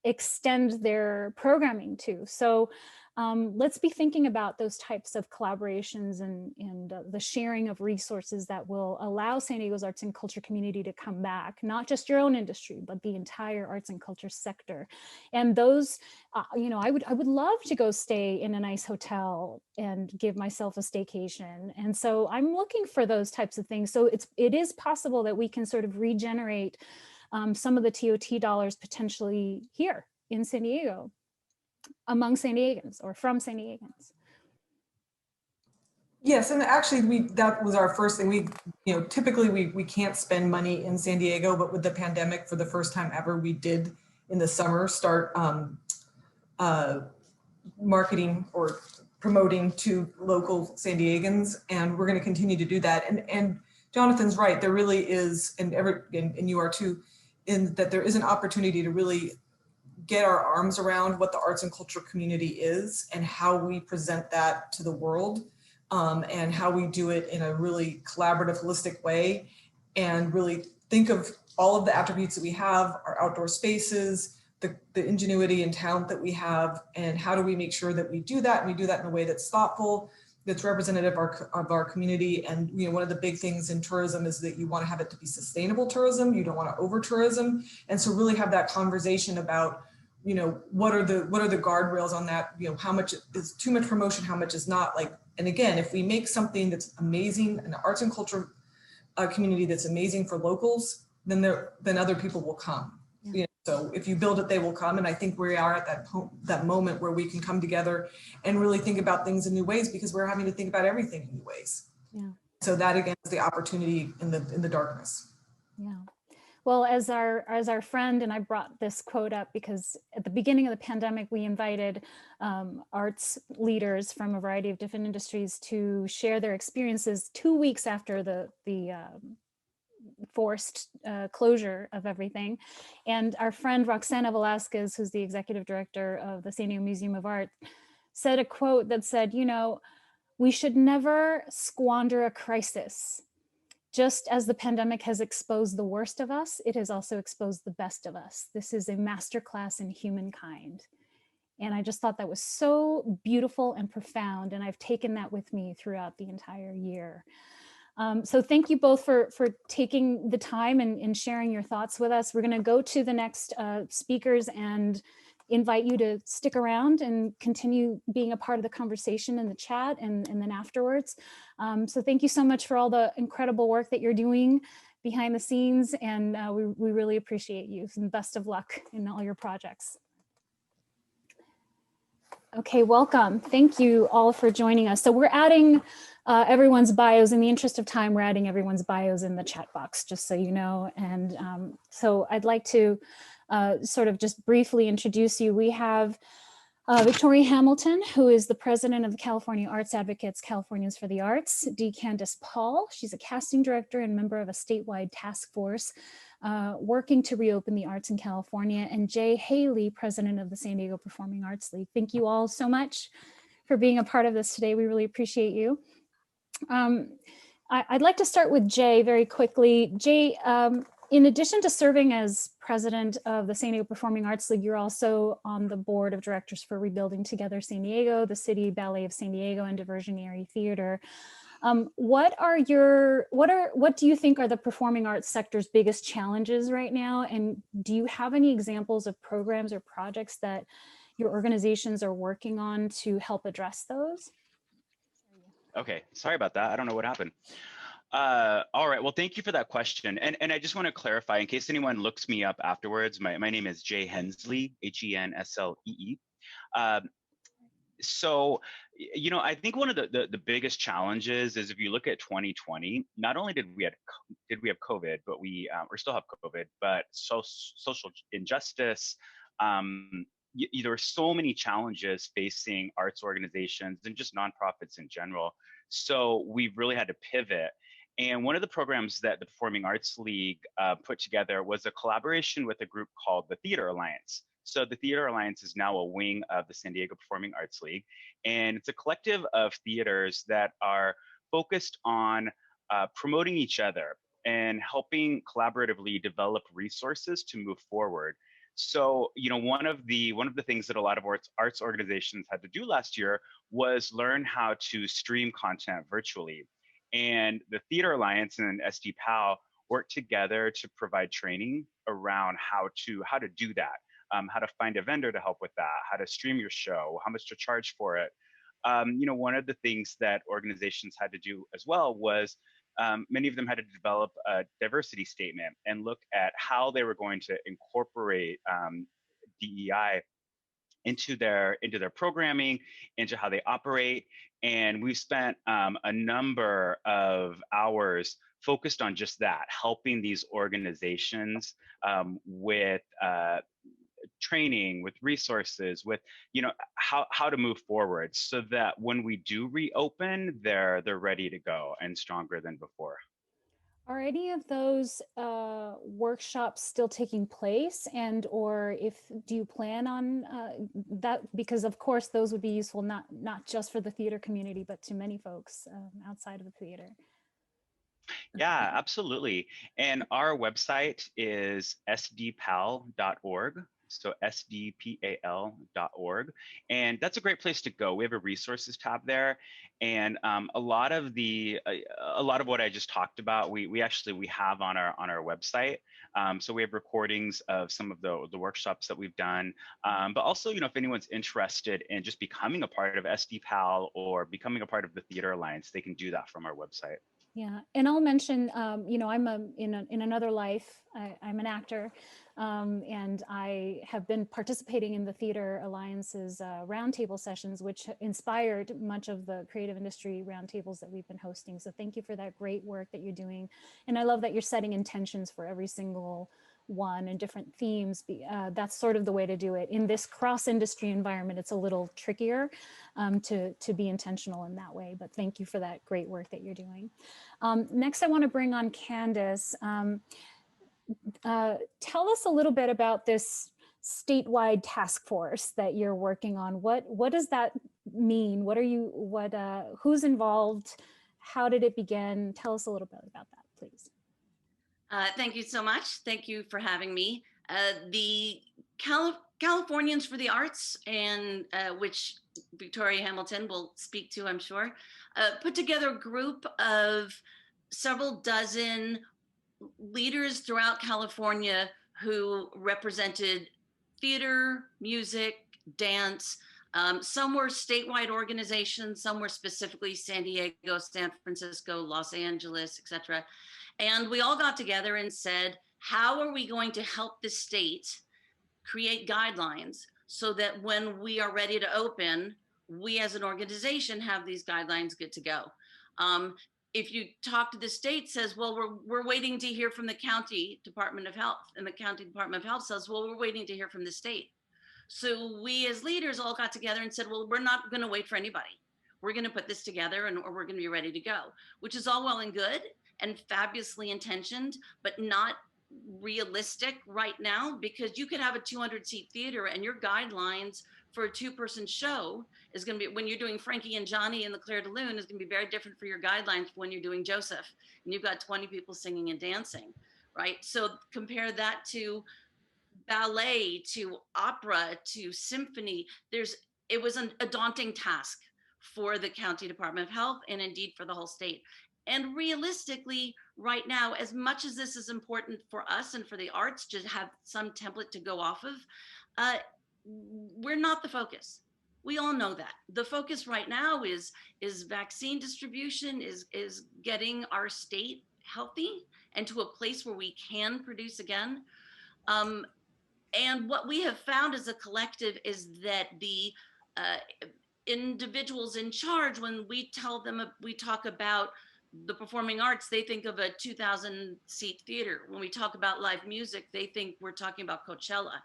[SPEAKER 1] extend their programming to. So let's be thinking about those types of collaborations and the sharing of resources that will allow San Diego's arts and culture community to come back, not just your own industry, but the entire arts and culture sector. And those, I would love to go stay in a nice hotel and give myself a staycation. And so I'm looking for those types of things. So it is possible that we can sort of regenerate some of the TOT dollars potentially here in San Diego, among San Diegans or from San Diegans.
[SPEAKER 5] Yes, and actually that was our first thing. Typically we can't spend money in San Diego, but with the pandemic, for the first time ever, we did in the summer start marketing or promoting to local San Diegans, and we're going to continue to do that. And Jonathan's right, there really is, and you are too, in that there is an opportunity to really get our arms around what the arts and culture community is and how we present that to the world, and how we do it in a really collaborative, holistic way, and really think of all of the attributes that we have, our outdoor spaces, the ingenuity and talent that we have, and how do we make sure that we do that, and we do that in a way that's thoughtful, that's representative of our community. And one of the big things in tourism is that you want to have it to be sustainable tourism. You don't want to over tourism. And so really have that conversation about, what are the guardrails on that? How much is too much promotion? How much is not? And again, if we make something that's amazing, an arts and culture community that's amazing for locals, then other people will come. Yeah. So if you build it, they will come. And I think we are at that moment where we can come together and really think about things in new ways, because we're having to think about everything in new ways.
[SPEAKER 1] Yeah.
[SPEAKER 5] So that again is the opportunity in the darkness.
[SPEAKER 1] Yeah. Well, as our friend, and I brought this quote up because at the beginning of the pandemic, we invited arts leaders from a variety of different industries to share their experiences 2 weeks after the forced closure of everything. And our friend Roxana Velasquez, who's the executive director of the San Diego Museum of Art, said a quote that said, you know, we should never squander a crisis. Just as the pandemic has exposed the worst of us, it has also exposed the best of us. This is a masterclass in humankind. And I just thought that was so beautiful and profound. And I've taken that with me throughout the entire year. So thank you both for taking the time and sharing your thoughts with us. We're going to go to the next speakers and invite you to stick around and continue being a part of the conversation in the chat and then afterwards. So thank you so much for all the incredible work that you're doing behind the scenes, and we really appreciate you, and best of luck in all your projects. Okay, welcome. Thank you all for joining us. So we're adding everyone's bios. In the interest of time, we're adding everyone's bios in the chat box, just so you know. And so I'd like to sort of just briefly introduce you. We have Victoria Hamilton, who is the president of the California Arts Advocates, Californians for the Arts. Candis Paule, she's a casting director and member of a statewide task force working to reopen the arts in California. And Jay Haley, president of the San Diego Performing Arts League. Thank you all so much for being a part of this today. We really appreciate you. I'd like to start with Jay very quickly. Jay, in addition to serving as president of the San Diego Performing Arts League, you're also on the board of directors for Rebuilding Together San Diego, the City Ballet of San Diego, and Diversionary Theater. What do you think are the performing arts sector's biggest challenges right now? And do you have any examples of programs or projects that your organizations are working on to help address those?
[SPEAKER 6] Okay, sorry about that. I don't know what happened. All right, well, thank you for that question. And I just want to clarify, in case anyone looks me up afterwards, my name is Jay HENSLEE, HENSLEE. So, you know, I think one of the biggest challenges is if you look at 2020, not only did we have COVID, but we still have COVID, but social injustice. There were so many challenges facing arts organizations and just nonprofits in general. So we've really had to pivot. And one of the programs that the Performing Arts League put together was a collaboration with a group called the Theater Alliance. So the Theater Alliance is now a wing of the San Diego Performing Arts League, and it's a collective of theaters that are focused on promoting each other and helping collaboratively develop resources to move forward. So, you know, one of the things that a lot of arts organizations had to do last year was learn how to stream content virtually. And the Theater Alliance and SD PAL worked together to provide training around how to do that. How to find a vendor to help with that, how to stream your show, how much to charge for it. You know, one of the things that organizations had to do as well was many of them had to develop a diversity statement and look at how they were going to incorporate DEI into their programming, into how they operate. And we've spent a number of hours focused on just that, helping these organizations with training, with resources, with, you know, how to move forward so that when we do reopen, they're ready to go and stronger than before.
[SPEAKER 1] Are any of those workshops still taking place, and or do you plan on that? Because of course those would be useful not just for the theater community, but to many folks outside of the theater.
[SPEAKER 6] Yeah, absolutely. And our website is sdpal.org. So sdpal.org. And that's a great place to go. We have a resources tab there. And a lot of what I just talked about, we have on our website. So we have recordings of some of the workshops that we've done. But also, you know, if anyone's interested in just becoming a part of SDPAL or becoming a part of the Theater Alliance, they can do that from our website.
[SPEAKER 1] Yeah, and I'll mention, you know, I'm in another life, I'm an actor, and I have been participating in the Theater Alliance's roundtable sessions, which inspired much of the creative industry roundtables that we've been hosting. So thank you for that great work that you're doing. And I love that you're setting intentions for every single one and different themes. That's sort of the way to do it. In this cross-industry environment, it's a little trickier to be intentional in that way, but thank you for that great work that you're doing. Next, I want to bring on Candis. Tell us a little bit about this statewide task force that you're working on. What does that mean? Who's involved? How did it begin? Tell us a little bit about that, please.
[SPEAKER 7] Thank you so much. Thank you for having me. The Californians for the Arts, and which Victoria Hamilton will speak to, I'm sure, put together a group of several dozen leaders throughout California who represented theater, music, dance. Some were statewide organizations, some were specifically San Diego, San Francisco, Los Angeles, etc. And we all got together and said, how are we going to help the state create guidelines so that when we are ready to open, we as an organization have these guidelines good to go. If you talk to the state, says, well, we're waiting to hear from the county Department of Health, and the county Department of Health says, well, we're waiting to hear from the state. So we as leaders all got together and said, well, we're not going to wait for anybody. We're going to put this together and or we're going to be ready to go, which is all well and good and fabulously intentioned, but not realistic right now, because you could have a 200-seat theater and your guidelines for a 2-person show is going to be, when you're doing Frankie and Johnny and the Claire de Lune, is going to be very different for your guidelines when you're doing Joseph and you've got 20 people singing and dancing, right? So compare that to ballet, to opera, to symphony. It was a daunting task for the county Department of Health and indeed for the whole state. And realistically, right now, as much as this is important for us and for the arts to have some template to go off of, we're not the focus. We all know that. The focus right now is vaccine distribution, is getting our state healthy and to a place where we can produce again. And what we have found as a collective is that the individuals in charge, when we tell them, we talk about the performing arts, they think of a 2,000-seat theater. When we talk about live music, they think we're talking about Coachella.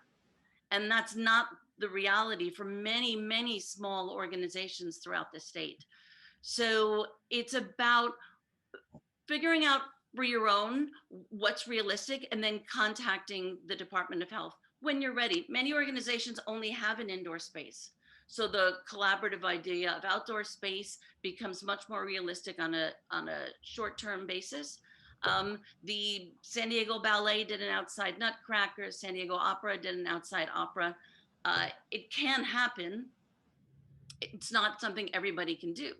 [SPEAKER 7] And that's not the reality for many, many small organizations throughout the state. So it's about figuring out for your own what's realistic and then contacting the Department of Health when you're ready. Many organizations only have an indoor space. So the collaborative idea of outdoor space becomes much more realistic on a short-term basis. The San Diego Ballet did an outside Nutcracker, San Diego Opera did an outside opera. It can happen. It's not something everybody can do.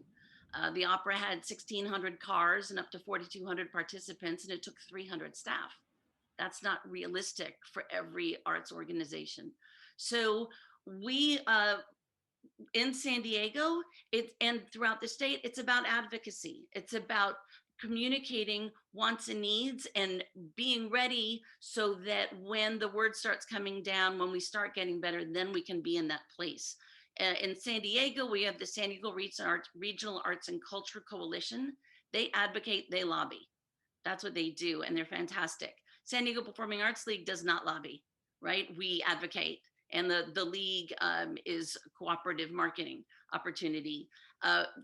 [SPEAKER 7] The opera had 1,600 cars and up to 4,200 participants, and it took 300 staff. That's not realistic for every arts organization. So we, in San Diego, and throughout the state, it's about advocacy. It's about communicating wants and needs and being ready so that when the word starts coming down, when we start getting better, then we can be in that place. In San Diego, we have the San Diego Regional Arts and Culture Coalition. They advocate, they lobby. That's what they do, and they're fantastic. San Diego Performing Arts League does not lobby, right? We advocate. And the league is cooperative marketing opportunity.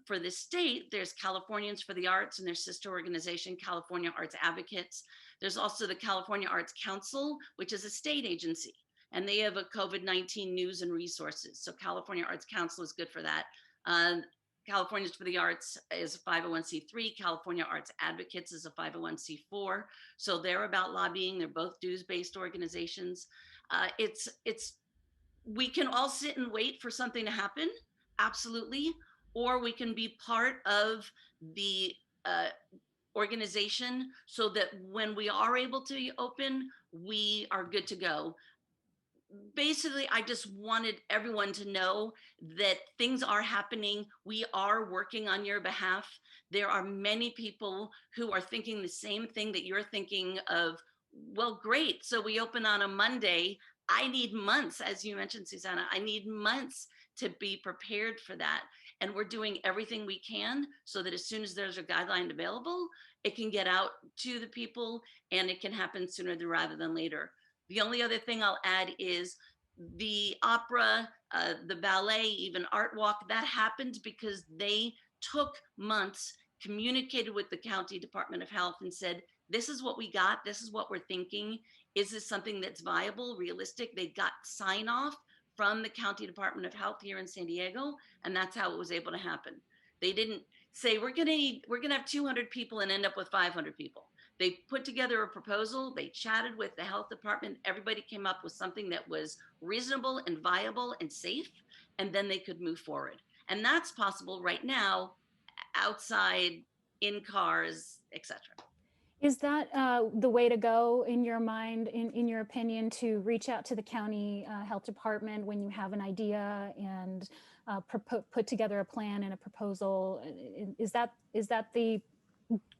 [SPEAKER 7] For the state, there's Californians for the Arts and their sister organization, California Arts Advocates. There's also the California Arts Council, which is a state agency, and they have a COVID-19 news and resources. So California Arts Council is good for that. Californians for the Arts is a 501c3. California Arts Advocates is a 501c4. So they're about lobbying. They're both dues-based organizations. We can all sit and wait for something to happen, absolutely, or we can be part of the organization so that when we are able to open, we are good to go. basically, I just wanted everyone to know that things are happening. We are working on your behalf. There are many people who are thinking the same thing that you're thinking of. Well, great. So we open on a Monday. I need months, as you mentioned, Susanna, I need months to be prepared for that. And we're doing everything we can so that as soon as there's a guideline available, it can get out to the people and it can happen sooner rather than later. The only other thing I'll add is the opera, the ballet, even Art Walk, that happened because they took months, communicated with the County Department of Health and said, this is what we got, this is what we're thinking. Is this something that's viable, realistic? They got sign off from the County Department of Health here in San Diego, and that's how it was able to happen. They didn't say, we're gonna have 200 people and end up with 500 people. They put together a proposal, they chatted with the health department, everybody came up with something that was reasonable and viable and safe, and then they could move forward. And that's possible right now, outside, in cars, etc.
[SPEAKER 1] Is that the way to go in your mind, in your opinion, to reach out to the county health department when you have an idea and put together a plan and a proposal? Is that the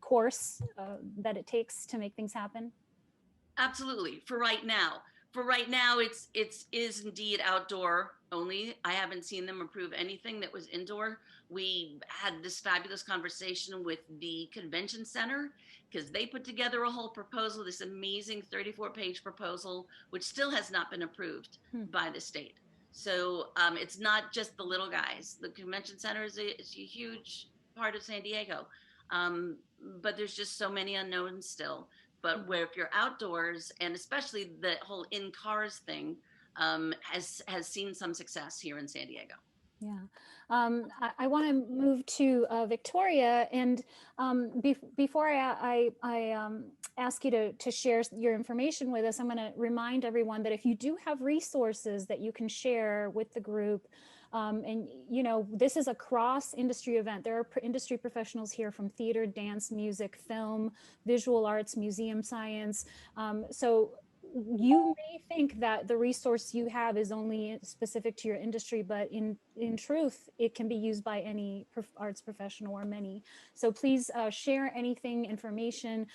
[SPEAKER 1] course that it takes to make things happen?
[SPEAKER 7] Absolutely. For right now, it is indeed outdoor only. I haven't seen them approve anything that was indoor. We had this fabulous conversation with the convention center because they put together a whole proposal, this amazing 34-page proposal, which still has not been approved by the state. So it's not just the little guys. The convention center is a huge part of San Diego, but there's just so many unknowns still. But where if you're outdoors, and especially the whole in cars thing, has seen some success here in San Diego.
[SPEAKER 1] Yeah, I want to move to Victoria, and before I ask you to share your information with us, I'm going to remind everyone that if you do have resources that you can share with the group, and you know, this is a cross-industry event. There are industry professionals here from theater, dance, music, film, visual arts, museum science. So you may think that the resource you have is only specific to your industry, but in truth, it can be used by any arts professional or many. So please share anything, information.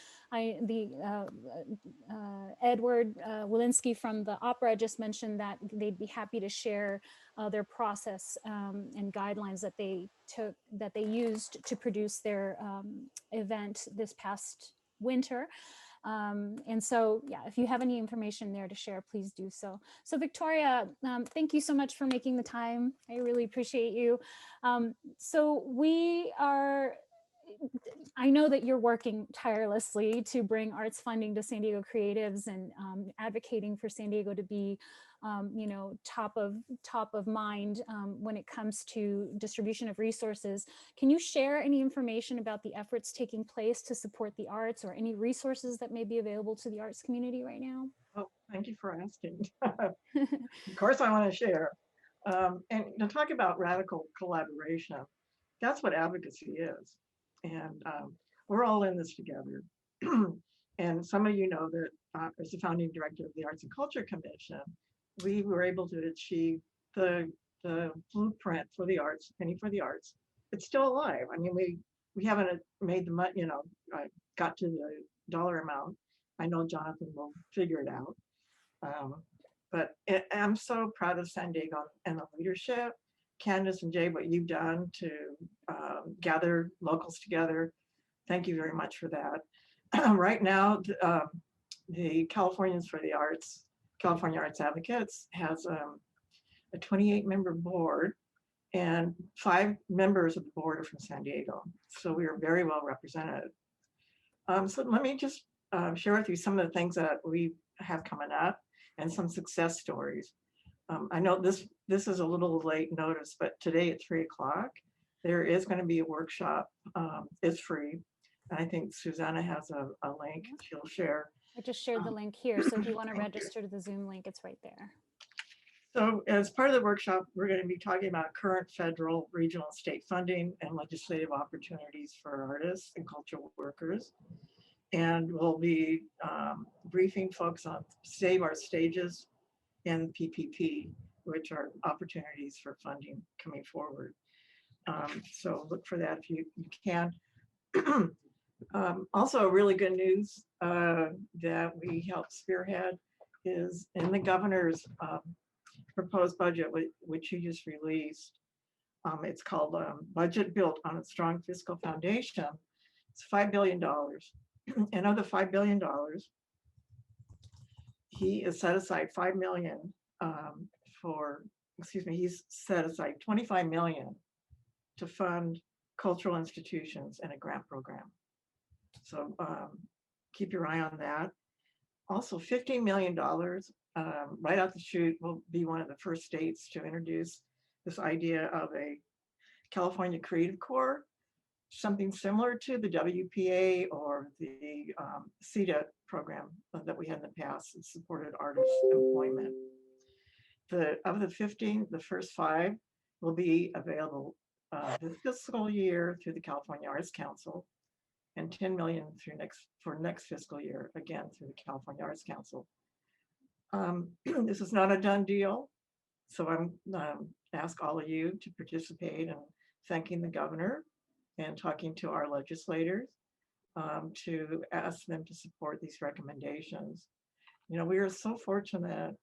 [SPEAKER 1] Edward Walensky from the opera just mentioned that they'd be happy to share their process and guidelines that they used to produce their event this past winter. And so, yeah, if you have any information there to share, please do so. So Victoria, thank you so much for making the time. I really appreciate you. So I know that you're working tirelessly to bring arts funding to San Diego creatives and advocating for San Diego to be, you know, top of mind when it comes to distribution of resources. Can you share any information about the efforts taking place to support the arts, or any resources that may be available to the arts community right now?
[SPEAKER 8] Oh, thank you for asking. Of course, I want to share. And to talk about radical collaboration, that's what advocacy is. And we're all in this together. And some of you know that as the founding director of the Arts and Culture Commission, we were able to achieve the blueprint for the arts, penny for the arts. It's still alive. I mean, we haven't made the money, you know, got to the dollar amount. I know Jonathan will figure it out. But I'm so proud of San Diego and the leadership. Candis and Jay, what you've done to gather locals together. Thank you very much for that. Right now, the Californians for the Arts, California Arts Advocates, has a 28-member board, and 5 members of the board are from San Diego. So we are very well represented. So let me just share with you some of the things that we have coming up and some success stories. I know this is a little late notice, but today at 3 o'clock, there is going to be a workshop. It's free. And I think Susanna has a link she'll share.
[SPEAKER 1] I just shared the link here. So if you want to register to the Zoom link, it's right there.
[SPEAKER 8] So as part of the workshop, we're going to be talking about current federal, regional, state funding and legislative opportunities for artists and cultural workers. And we'll be briefing folks on Save Our Stages and PPP, which are opportunities for funding coming forward. So look for that if you can. Also, really good news that we helped spearhead is in the governor's proposed budget, which he just released. It's called Budget Built on a Strong Fiscal Foundation. It's $5 billion. And of the $5 billion, he has set aside $5 million he's set aside $25 million to fund cultural institutions and a grant program. So keep your eye on that. Also, $15 million right out the chute will be one of the first states to introduce this idea of a California Creative Corps, something similar to the WPA or the CEDA program that we had in the past that supported artist employment. Of the 15, the first 5 will be available this fiscal year through the California Arts Council, and 10 million for next fiscal year, again, through the California Arts Council. This is not a done deal, so I'm ask all of you to participate in thanking the governor and talking to our legislators to ask them to support these recommendations. You know, we are so fortunate.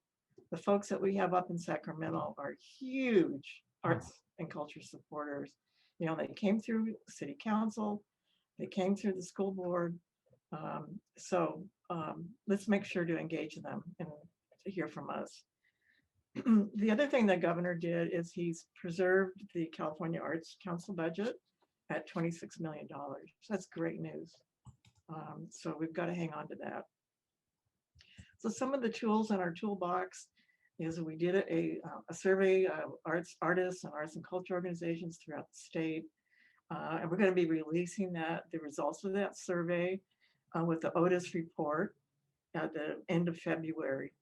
[SPEAKER 8] The folks that we have up in Sacramento are huge arts and culture supporters. You know, they came through city council, they came through the school board. So let's make sure to engage them and to hear from us. The other thing the governor did is he's preserved the California Arts Council budget at $26 million. So that's great news. So we've got to hang on to that. So some of the tools in our toolbox is we did a survey of artists and arts and culture organizations throughout the state. And we're going to be releasing the results of that survey with the Otis report at the end of February.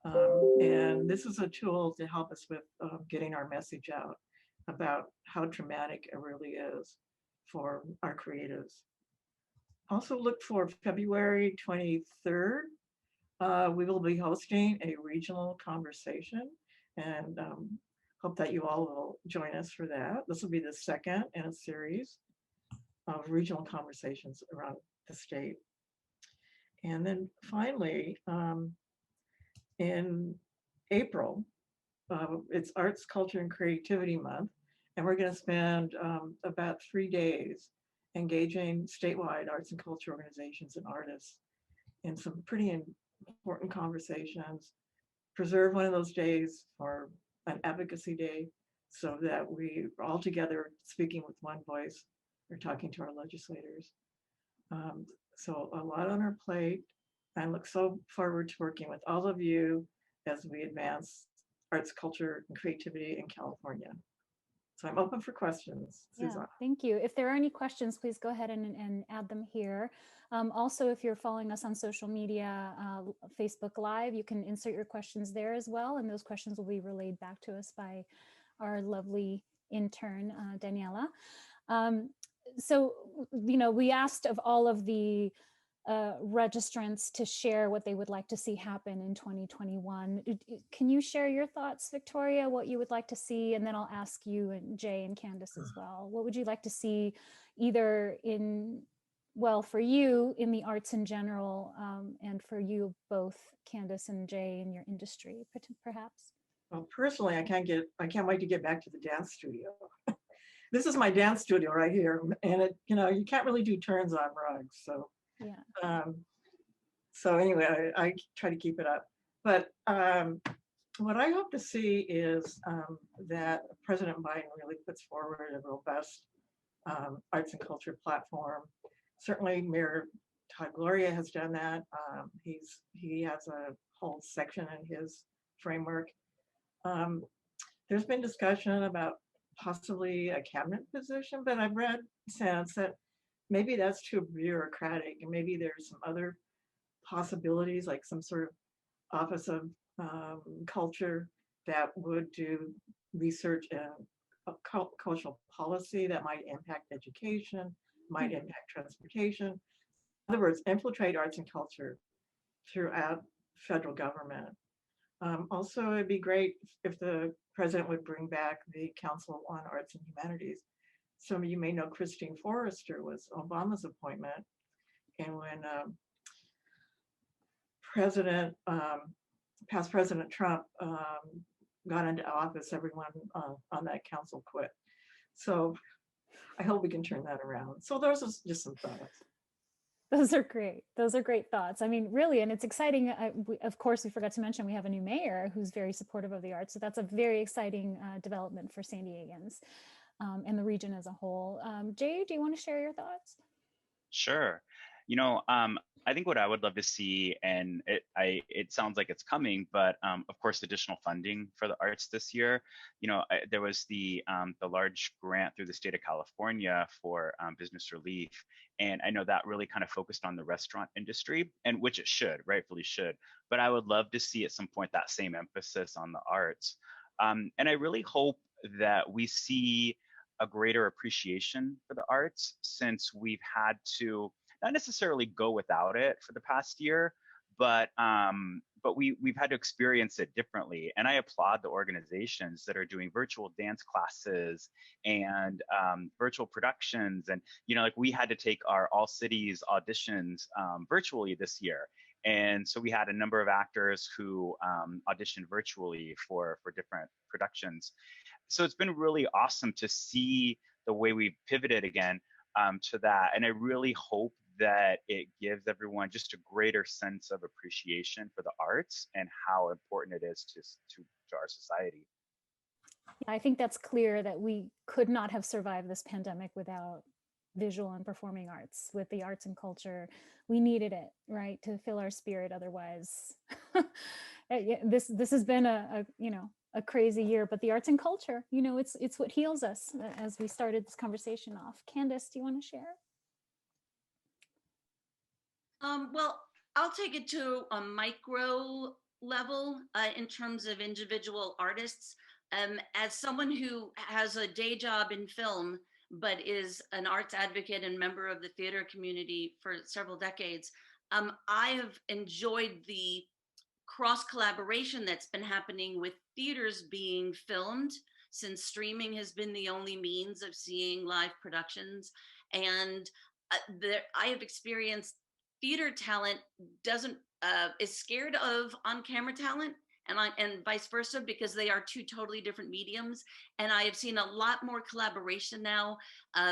[SPEAKER 8] And this is a tool to help us with getting our message out about how traumatic it really is for our creatives. Also look for February 23rd. We will be hosting a regional conversation, and hope that you all will join us for that. This will be the second in a series of regional conversations around the state. And then finally, in April, it's Arts, Culture, and Creativity Month, and we're going to spend about 3 days engaging statewide arts and culture organizations and artists in some pretty important conversations. Preserve one of those days for an advocacy day so that we are all together speaking with one voice or talking to our legislators. So a lot on our plate. I look so forward to working with all of you as we advance arts, culture, and creativity in California. So I'm open for questions.
[SPEAKER 1] Yeah, thank you. If there are any questions, please go ahead and add them here. Also, if you're following us on social media, Facebook Live, you can insert your questions there as well. And those questions will be relayed back to us by our lovely intern, Daniela. So, you know, we asked of all of the registrants to share what they would like to see happen in 2021. Can you share your thoughts, Victoria, what you would like to see? And then I'll ask you and Jay and Candice as well. What would you like to see either in, well, for you in the arts in general, and for you both, Candice and Jay, in your industry, perhaps?
[SPEAKER 8] Well, personally, I can't wait to get back to the dance studio. This is my dance studio right here. And it, you know, you can't really do turns on rugs. So yeah. So anyway, I try to keep it up. But what I hope to see is that President Biden really puts forward a robust arts and culture platform. Certainly Mayor Todd Gloria has done that. He has a whole section in his framework. There's been discussion about possibly a cabinet position, but I've read since that maybe that's too bureaucratic, and maybe there's some other possibilities, like some sort of office of culture that would do research and cultural policy that might impact education, might impact transportation. In other words, infiltrate arts and culture throughout federal government. Also, it'd be great if the president would bring back the Council on Arts and Humanities. Some of you may know Christine Forrester was Obama's appointment. And when past President Trump got into office, everyone on that council quit. So I hope we can turn that around. So those are just some thoughts.
[SPEAKER 1] Those are great. Those are great thoughts. I mean, really, and it's exciting. Of course, we forgot to mention we have a new mayor who's very supportive of the arts. So that's a very exciting development for San Diegans and the region as a whole. Jay, do you want to share your thoughts?
[SPEAKER 6] Sure. You know, I think what I would love to see, and it sounds like it's coming, but of course, additional funding for the arts this year. You know, there was the large grant through the state of California for business relief, and I know that really kind of focused on the restaurant industry, and which it should, rightfully should. But I would love to see at some point that same emphasis on the arts, and I really hope that we see a greater appreciation for the arts, since we've had to not necessarily go without it for the past year, but we've had to experience it differently. And I applaud the organizations that are doing virtual dance classes and virtual productions. And, you know, like we had to take our All Cities auditions virtually this year. And so we had a number of actors who auditioned virtually for different productions. So it's been really awesome to see the way we've pivoted again to that. And I really hope that it gives everyone just a greater sense of appreciation for the arts and how important it is to our society.
[SPEAKER 1] Yeah, I think that's clear that we could not have survived this pandemic without visual and performing arts. With the arts and culture, we needed it, right, to fill our spirit. Otherwise, this has been a crazy year. But the arts and culture, you know, it's what heals us. As we started this conversation off, Candice, do you want to share?
[SPEAKER 7] Well, I'll take it to a micro level in terms of individual artists. As someone who has a day job in film, but is an arts advocate and member of the theater community for several decades, I have enjoyed the cross collaboration that's been happening with theaters being filmed, since streaming has been the only means of seeing live productions. And I have experienced theater talent is scared of on-camera talent, and vice versa, because they are two totally different mediums. And I have seen a lot more collaboration now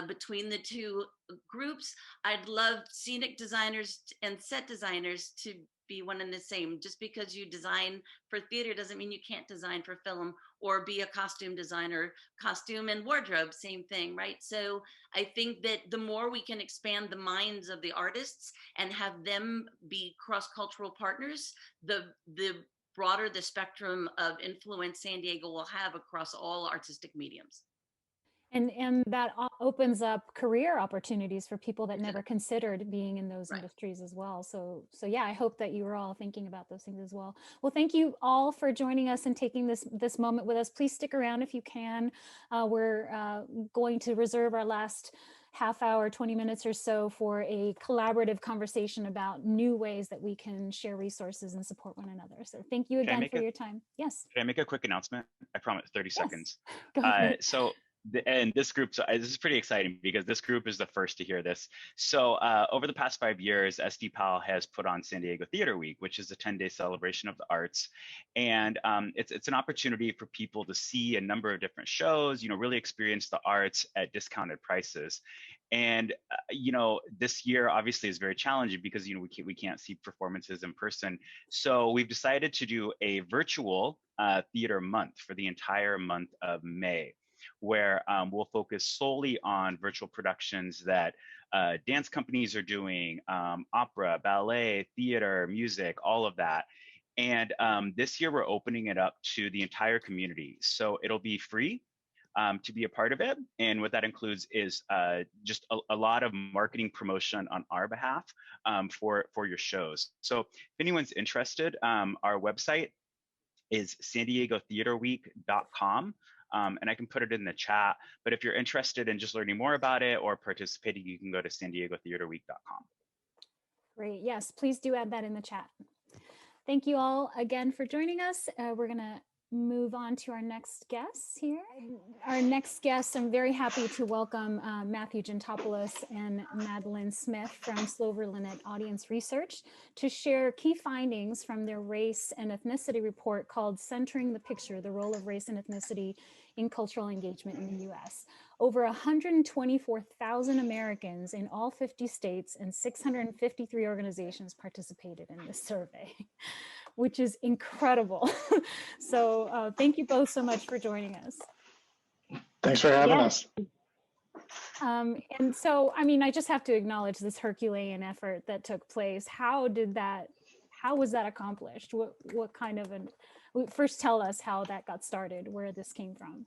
[SPEAKER 7] between the two groups. I'd love scenic designers and set designers to be one and the same. Just because you design for theater doesn't mean you can't design for film, or be a costume designer, costume and wardrobe, same thing, right? So I think that the more we can expand the minds of the artists and have them be cross-cultural partners, the broader the spectrum of influence San Diego will have across all artistic mediums.
[SPEAKER 1] And that opens up career opportunities for people that never considered being in those industries as well. So yeah, I hope that you are all thinking about those things as well. Well, thank you all for joining us and taking this moment with us. Please stick around if you can. We're going to reserve our last half hour, 20 minutes or so for a collaborative conversation about new ways that we can share resources and support one another. So thank you again for your time. Yes.
[SPEAKER 6] Can I make a quick announcement? I promise 30 seconds.
[SPEAKER 1] Go ahead.
[SPEAKER 6] And this group, so this is pretty exciting because this group is the first to hear this. So over the past 5 years, SD PAULE has put on San Diego Theater Week, which is a 10-day celebration of the arts. And it's an opportunity for people to see a number of different shows, you know, really experience the arts at discounted prices. And, you know, this year obviously is very challenging because, you know, we can't see performances in person. So we've decided to do a virtual theater month for the entire month of May, where we'll focus solely on virtual productions that dance companies are doing, opera, ballet, theater, music, all of that. And this year we're opening it up to the entire community. So it'll be free to be a part of it. And what that includes is just a lot of marketing promotion on our behalf for your shows. So if anyone's interested, our website is sandiegotheaterweek.com. And I can put it in the chat, but if you're interested in just learning more about it or participating, you can go to sandiegotheaterweek.com.
[SPEAKER 1] Great. Yes, please do add that in the chat. Thank you all again for joining us. We're going to move on to our next guests here. Our next guests, I'm very happy to welcome Matthew Gentopoulos and Madeline Smith from Slover Linnet Audience Research to share key findings from their race and ethnicity report called Centering the Picture, the Role of Race and Ethnicity in Cultural Engagement in the US. Over 124,000 Americans in all 50 states and 653 organizations participated in this survey, which is incredible. So thank you both so much for joining us.
[SPEAKER 9] Thanks for having us.
[SPEAKER 1] And so, I mean, I just have to acknowledge this Herculean effort that took place. How was that accomplished? What kind of first tell us how that got started, where this came from.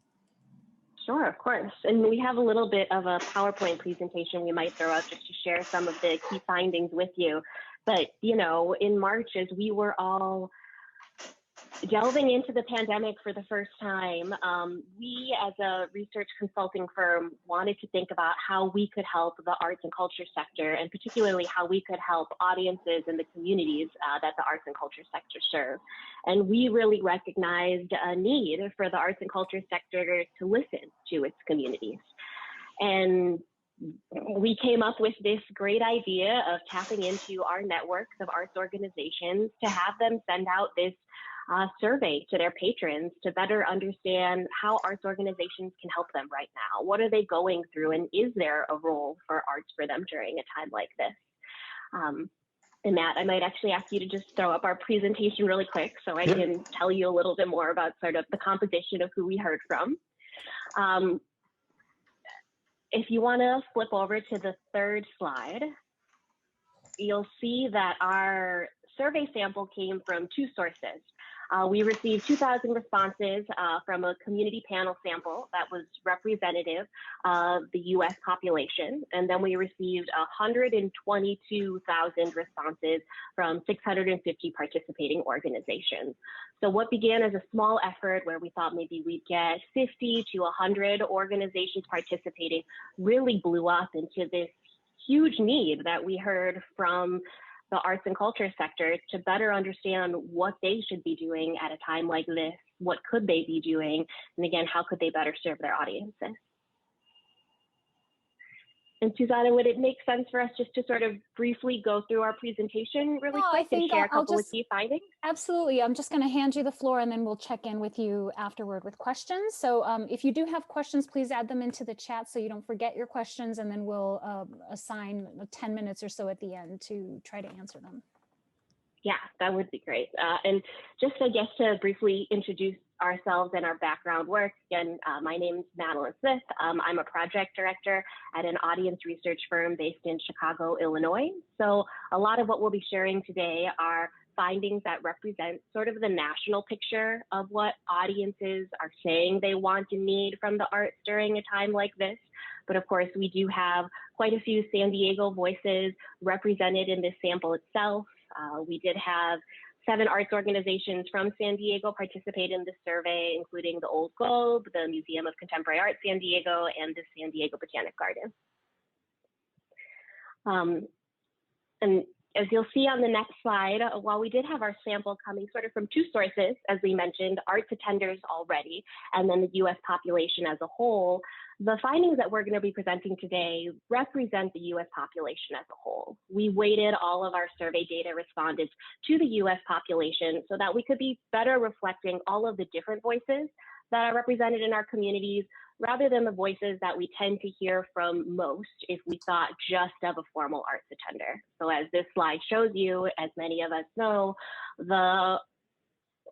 [SPEAKER 10] Sure, of course. And we have a little bit of a PowerPoint presentation we might throw up just to share some of the key findings with you. But, you know, in March, as we were all delving into the pandemic for the first time, we as a research consulting firm wanted to think about how we could help the arts and culture sector, and particularly how we could help audiences in the communities that the arts and culture sector serve. And we really recognized a need for the arts and culture sector to listen to its communities. And we came up with this great idea of tapping into our networks of arts organizations to have them send out this survey to their patrons to better understand how arts organizations can help them right now. What are they going through, and is there a role for arts for them during a time like this? And Matt, I might actually ask you to just throw up our presentation really quick so I can tell you a little bit more about sort of the composition of who we heard from. If you want to flip over to the third slide, you'll see that our survey sample came from two sources. We received 2,000 responses from a community panel sample that was representative of the US population. And then we received 122,000 responses from 650 participating organizations. So what began as a small effort where we thought maybe we'd get 50 to 100 organizations participating really blew up into this huge need that we heard from the arts and culture sector to better understand what they should be doing at a time like this, what could they be doing, and again, how could they better serve their audiences. And Susanna, would it make sense for us just to sort of briefly go through our presentation really quick and share a couple of key findings?
[SPEAKER 1] Absolutely. I'm just going to hand you the floor and then we'll check in with you afterward with questions. So if you do have questions, please add them into the chat so you don't forget your questions, and then we'll assign 10 minutes or so at the end to try to answer them.
[SPEAKER 10] Yeah, that would be great. And just, I guess, to briefly introduce ourselves and our background work. Again, my name is Madeline Smith. I'm a project director at an audience research firm based in Chicago, Illinois. So a lot of what we'll be sharing today are findings that represent sort of the national picture of what audiences are saying they want and need from the arts during a time like this. But of course, we do have quite a few San Diego voices represented in this sample itself. We did have 7 arts organizations from San Diego participate in this survey, including the Old Globe, the Museum of Contemporary Art San Diego, and the San Diego Botanic Garden. And as you'll see on the next slide, while we did have our sample coming sort of from two sources, as we mentioned, arts attenders already, and then the US population as a whole, the findings that we're going to be presenting today represent the US population as a whole. We weighted all of our survey data respondents to the US population so that we could be better reflecting all of the different voices that are represented in our communities, rather than the voices that we tend to hear from most if we thought just of a formal arts attender. So as this slide shows you, as many of us know, the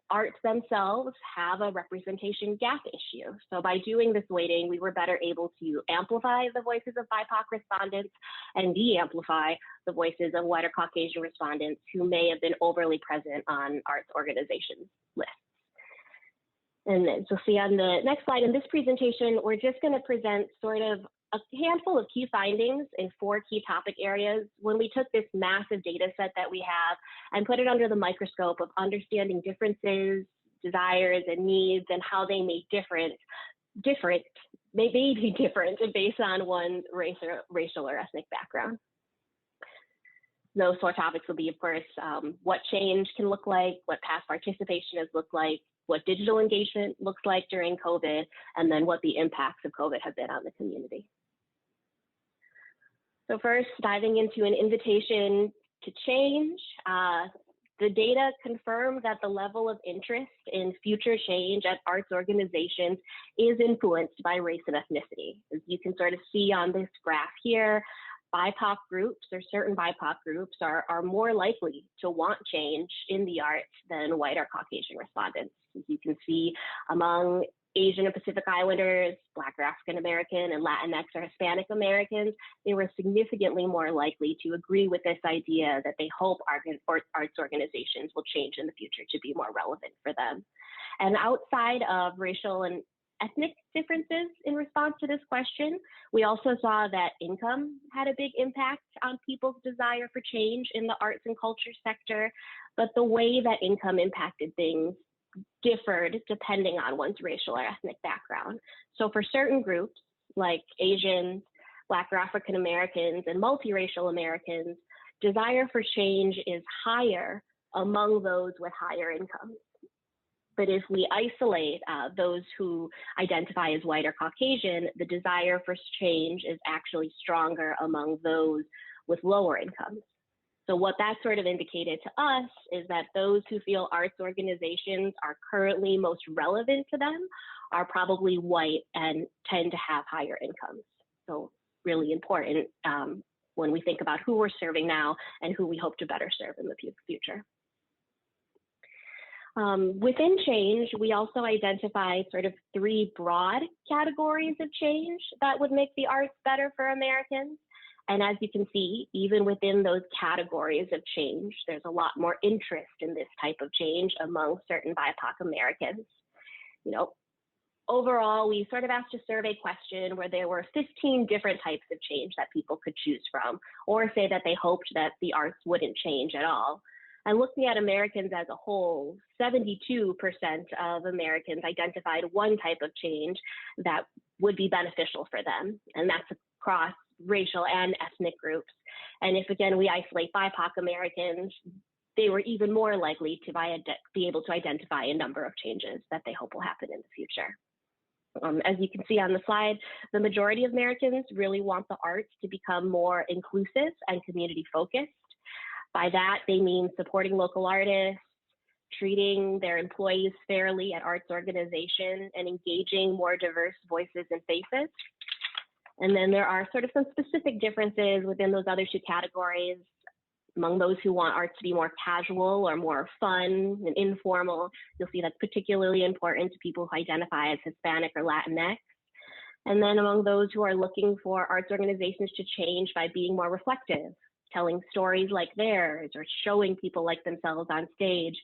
[SPEAKER 10] arts themselves have a representation gap issue. So by doing this weighting, we were better able to amplify the voices of BIPOC respondents and de-amplify the voices of white or Caucasian respondents who may have been overly present on arts organizations lists. And as you'll see on the next slide in this presentation, we're just going to present sort of a handful of key findings in 4 key topic areas when we took this massive data set that we have and put it under the microscope of understanding differences, desires, and needs, and how they may be different based on one's racial or ethnic background. Those sore topics will be, of course, what change can look like, what past participation has looked like, what digital engagement looks like during COVID, and then what the impacts of COVID have been on the community. So first, diving into an invitation to change, the data confirm that the level of interest in future change at arts organizations is influenced by race and ethnicity. As you can sort of see on this graph here, BIPOC groups or certain BIPOC groups are more likely to want change in the arts than white or Caucasian respondents. As you can see, among Asian and Pacific Islanders, Black or African American, and Latinx or Hispanic Americans, they were significantly more likely to agree with this idea that they hope arts organizations will change in the future to be more relevant for them. And outside of racial and ethnic differences in response to this question, we also saw that income had a big impact on people's desire for change in the arts and culture sector, but the way that income impacted things differed depending on one's racial or ethnic background. So for certain groups like Asians, Black or African Americans, and multiracial Americans, desire for change is higher among those with higher incomes. But if we isolate those who identify as white or Caucasian, the desire for change is actually stronger among those with lower incomes. So what that sort of indicated to us is that those who feel arts organizations are currently most relevant to them are probably white and tend to have higher incomes. So really important when we think about who we're serving now and who we hope to better serve in the future. Within change, we also identify sort of three broad categories of change that would make the arts better for Americans. And as you can see, even within those categories of change, there's a lot more interest in this type of change among certain BIPOC Americans. You know, overall, we sort of asked a survey question where there were 15 different types of change that people could choose from, or say that they hoped that the arts wouldn't change at all. And looking at Americans as a whole, 72% of Americans identified one type of change that would be beneficial for them, and that's across racial and ethnic groups. And if, again, we isolate BIPOC Americans, they were even more likely to be able to identify a number of changes that they hope will happen in the future. As you can see on the slide, the majority of Americans really want the arts to become more inclusive and community focused. By that, they mean supporting local artists, treating their employees fairly at arts organizations, and engaging more diverse voices and faces. And then there are sort of some specific differences within those other two categories. Among those who want arts to be more casual or more fun and informal, you'll see that's particularly important to people who identify as Hispanic or Latinx. And then among those who are looking for arts organizations to change by being more reflective, telling stories like theirs or showing people like themselves on stage,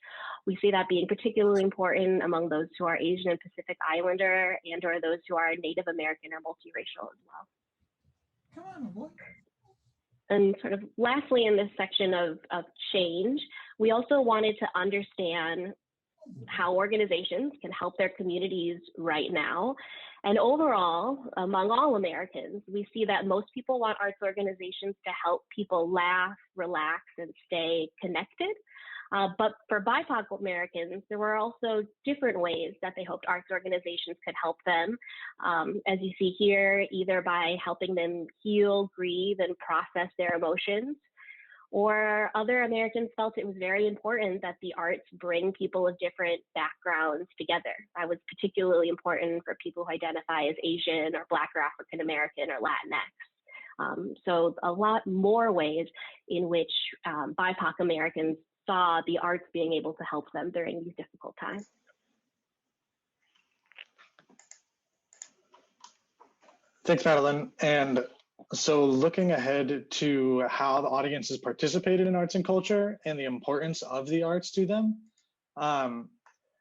[SPEAKER 10] we see that being particularly important among those who are Asian and Pacific Islander and or those who are Native American or multiracial as well.
[SPEAKER 11] Come on, boy.
[SPEAKER 10] And sort of lastly in this section of change, we also wanted to understand how organizations can help their communities right now. And overall, among all Americans, we see that most people want arts organizations to help people laugh, relax, and stay connected. But for BIPOC Americans, there were also different ways that they hoped arts organizations could help them. As you see here, either by helping them heal, grieve, and process their emotions, or other Americans felt it was very important that the arts bring people of different backgrounds together. That was particularly important for people who identify as Asian or Black or African American or Latinx. So a lot more ways in which BIPOC Americans saw the arts being able to help them during these difficult times.
[SPEAKER 9] Thanks, Madeline. And so looking ahead to how the audiences participated in arts and culture and the importance of the arts to them,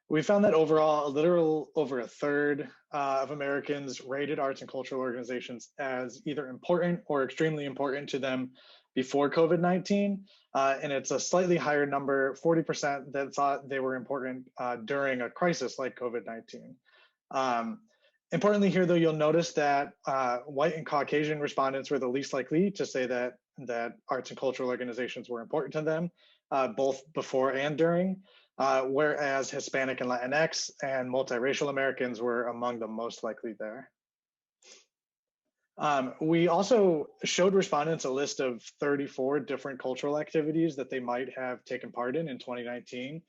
[SPEAKER 9] we found that overall, a literal over a third of Americans rated arts and cultural organizations as either important or extremely important to them before COVID-19. And it's a slightly higher number, 40%, that thought they were important during a crisis like COVID-19. Importantly here, though, you'll notice that white and Caucasian respondents were the least likely to say that arts and cultural organizations were important to them, both before and during, whereas Hispanic and Latinx and multiracial Americans were among the most likely there. We also showed respondents a list of 34 different cultural activities that they might have taken part in 2019.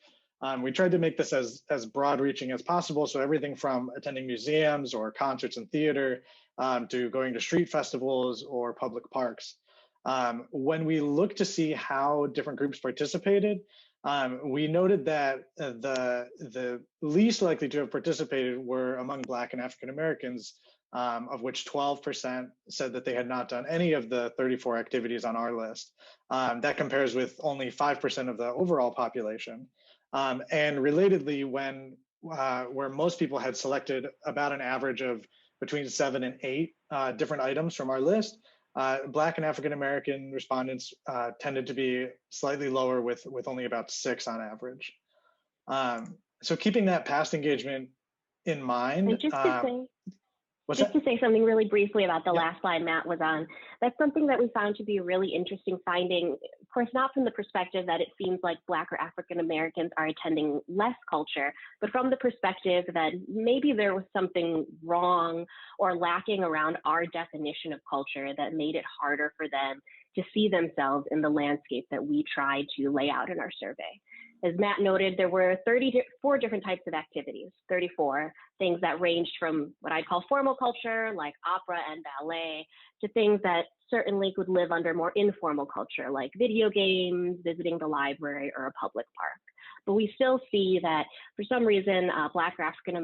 [SPEAKER 9] We tried to make this as broad reaching as possible. So everything from attending museums or concerts and theater to going to street festivals or public parks. When we looked to see how different groups participated, we noted that the least likely to have participated were among Black and African Americans, of which 12% said that they had not done any of the 34 activities on our list. That compares with only 5% of the overall population. And relatedly, where most people had selected about an average of between 7 and 8 different items from our list, Black and African American respondents tended to be slightly lower with only about 6 on average. So keeping that past engagement in mind.
[SPEAKER 10] And just to say something really briefly about the last slide Matt was on, that's something that we found to be a really interesting finding, of course, not from the perspective that it seems like Black or African Americans are attending less culture, but from the perspective that maybe there was something wrong or lacking around our definition of culture that made it harder for them to see themselves in the landscape that we tried to lay out in our survey. As Matt noted, there were 34 different types of activities, 34 things that ranged from what I call formal culture, like opera and ballet, to things that certainly could live under more informal culture, like video games, visiting the library, or a public park. But we still see that for some reason, Black or African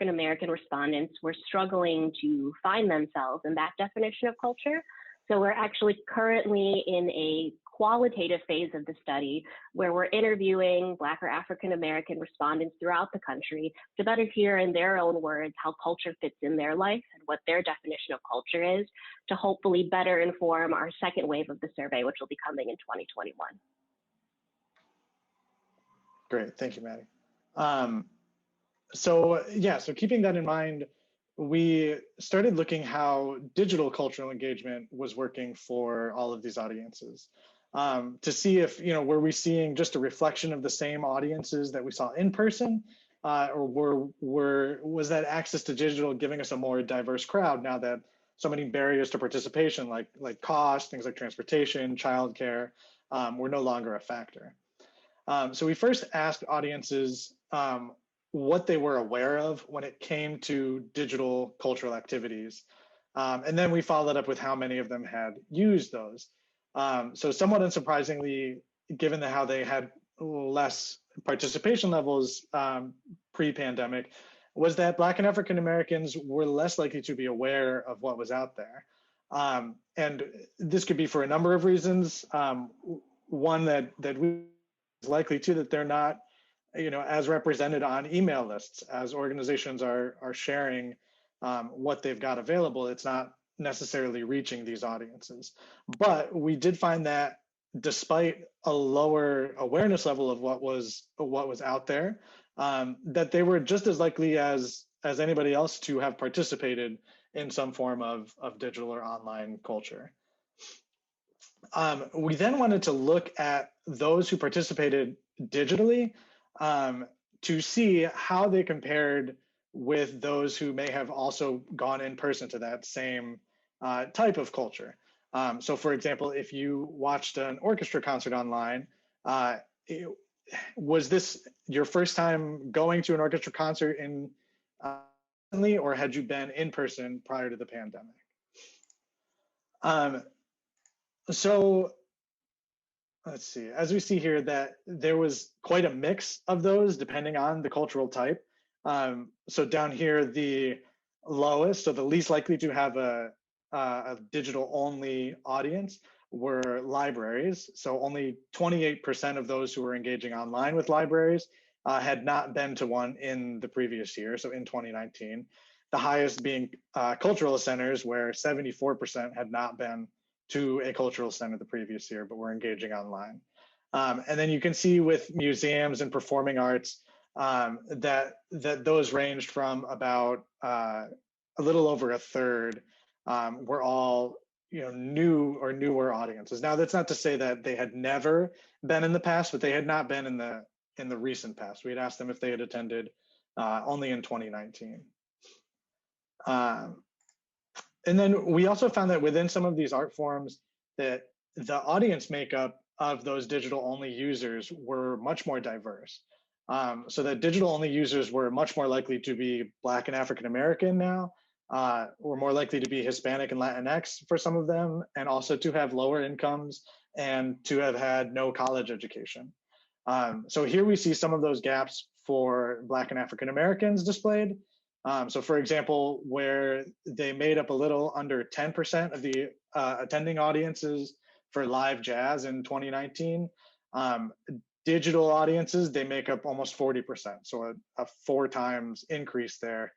[SPEAKER 10] American respondents were struggling to find themselves in that definition of culture. So we're actually currently in a qualitative phase of the study where we're interviewing Black or African American respondents throughout the country to better hear in their own words how culture fits in their life and what their definition of culture is, to hopefully better inform our second wave of the survey, which will be coming in 2021.
[SPEAKER 9] Great, thank you, Maddie. So keeping that in mind, we started looking how digital cultural engagement was working for all of these audiences, to see if, were we seeing just a reflection of the same audiences that we saw in person, or was that access to digital giving us a more diverse crowd now that so many barriers to participation, like cost, things like transportation, childcare, were no longer a factor. So we first asked audiences what they were aware of when it came to digital cultural activities. And then we followed up with how many of them had used those. So somewhat unsurprisingly, given how they had less participation levels pre-pandemic, was that Black and African Americans were less likely to be aware of what was out there. And this could be for a number of reasons. One that we is likely to that they're not as represented on email lists, as organizations are sharing what they've got available. It's not necessarily reaching these audiences. But we did find that despite a lower awareness level of what was out there, that they were just as likely as anybody else to have participated in some form of digital or online culture. We then wanted to look at those who participated digitally to see how they compared with those who may have also gone in person to that same type of culture. So for example, if you watched an orchestra concert online, was this your first time going to an orchestra concert or had you been in person prior to the pandemic? So let's see, as we see here, that there was quite a mix of those depending on the cultural type. So down here, the lowest, so the least likely to have a digital only audience were libraries. So only 28% of those who were engaging online with libraries had not been to one in the previous year, so in 2019. The highest being cultural centers, where 74% had not been to a cultural center the previous year, but were engaging online. And then you can see with museums and performing arts, that those ranged from about a little over a third were all new or newer audiences. Now that's not to say that they had never been in the past, but they had not been in the recent past. We had asked them if they had attended only in 2019. And then we also found that within some of these art forms that the audience makeup of those digital only users were much more diverse. So that digital only users were much more likely to be Black and African American now, were more likely to be Hispanic and Latinx for some of them, and also to have lower incomes and to have had no college education. So here we see some of those gaps for Black and African Americans displayed. So for example, where they made up a little under 10% of the attending audiences for live jazz in 2019, digital audiences, they make up almost 40%. So a 4 times increase there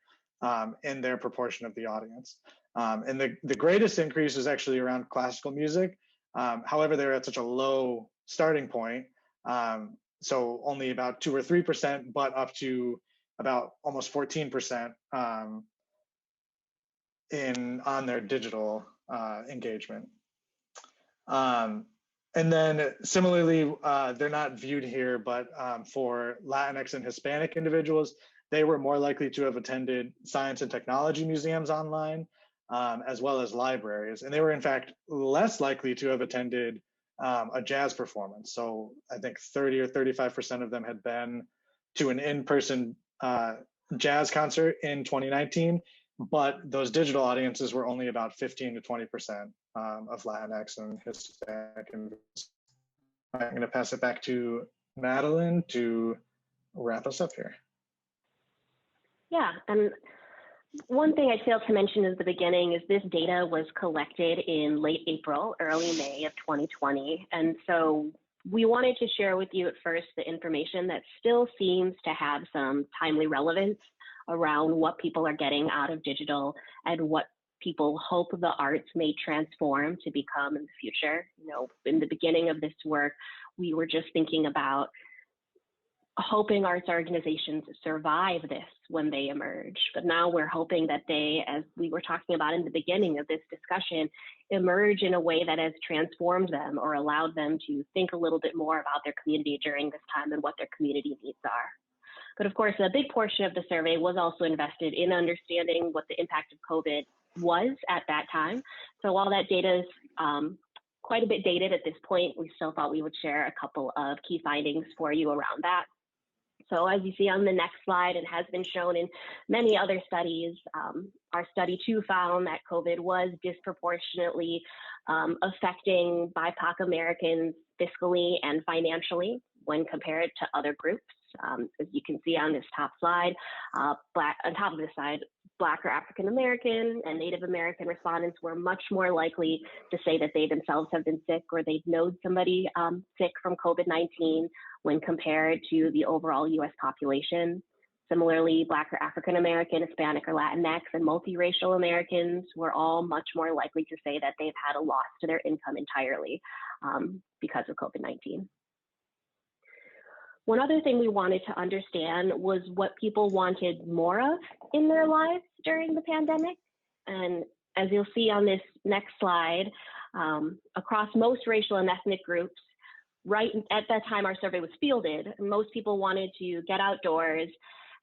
[SPEAKER 9] in their proportion of the audience. And the greatest increase is actually around classical music. However, they're at such a low starting point. So only about 2 or 3%, but up to about almost 14% on their digital engagement. And then similarly, they're not viewed here, but for Latinx and Hispanic individuals, they were more likely to have attended science and technology museums online, as well as libraries. And they were in fact less likely to have attended a jazz performance. So I think 30 or 35% of them had been to an in-person jazz concert in 2019, but those digital audiences were only about 15 to 20% of Latinx and Hispanic. And I'm going to pass it back to Madeline to wrap us up here.
[SPEAKER 10] Yeah, and one thing I failed to mention at the beginning is this data was collected in late April, early May of 2020. And so we wanted to share with you at first the information that still seems to have some timely relevance around what people are getting out of digital and what people hope the arts may transform to become in the future. In the beginning of this work, we were just thinking about hoping arts organizations survive this when they emerge. But now we're hoping that they, as we were talking about in the beginning of this discussion, emerge in a way that has transformed them or allowed them to think a little bit more about their community during this time and what their community needs are. But of course, a big portion of the survey was also invested in understanding what the impact of COVID was at that time. So while that data is quite a bit dated at this point, we still thought we would share a couple of key findings for you around that. So as you see on the next slide, and has been shown in many other studies, our study too found that COVID was disproportionately affecting BIPOC Americans fiscally and financially when compared to other groups. As you can see on this top slide, on top of this slide, Black or African American and Native American respondents were much more likely to say that they themselves have been sick or they've known somebody sick from COVID-19 when compared to the overall US population. Similarly, Black or African American, Hispanic or Latinx, and multiracial Americans were all much more likely to say that they've had a loss to their income entirely because of COVID-19. One other thing we wanted to understand was what people wanted more of in their lives during the pandemic. And as you'll see on this next slide, across most racial and ethnic groups, right at that time our survey was fielded, most people wanted to get outdoors,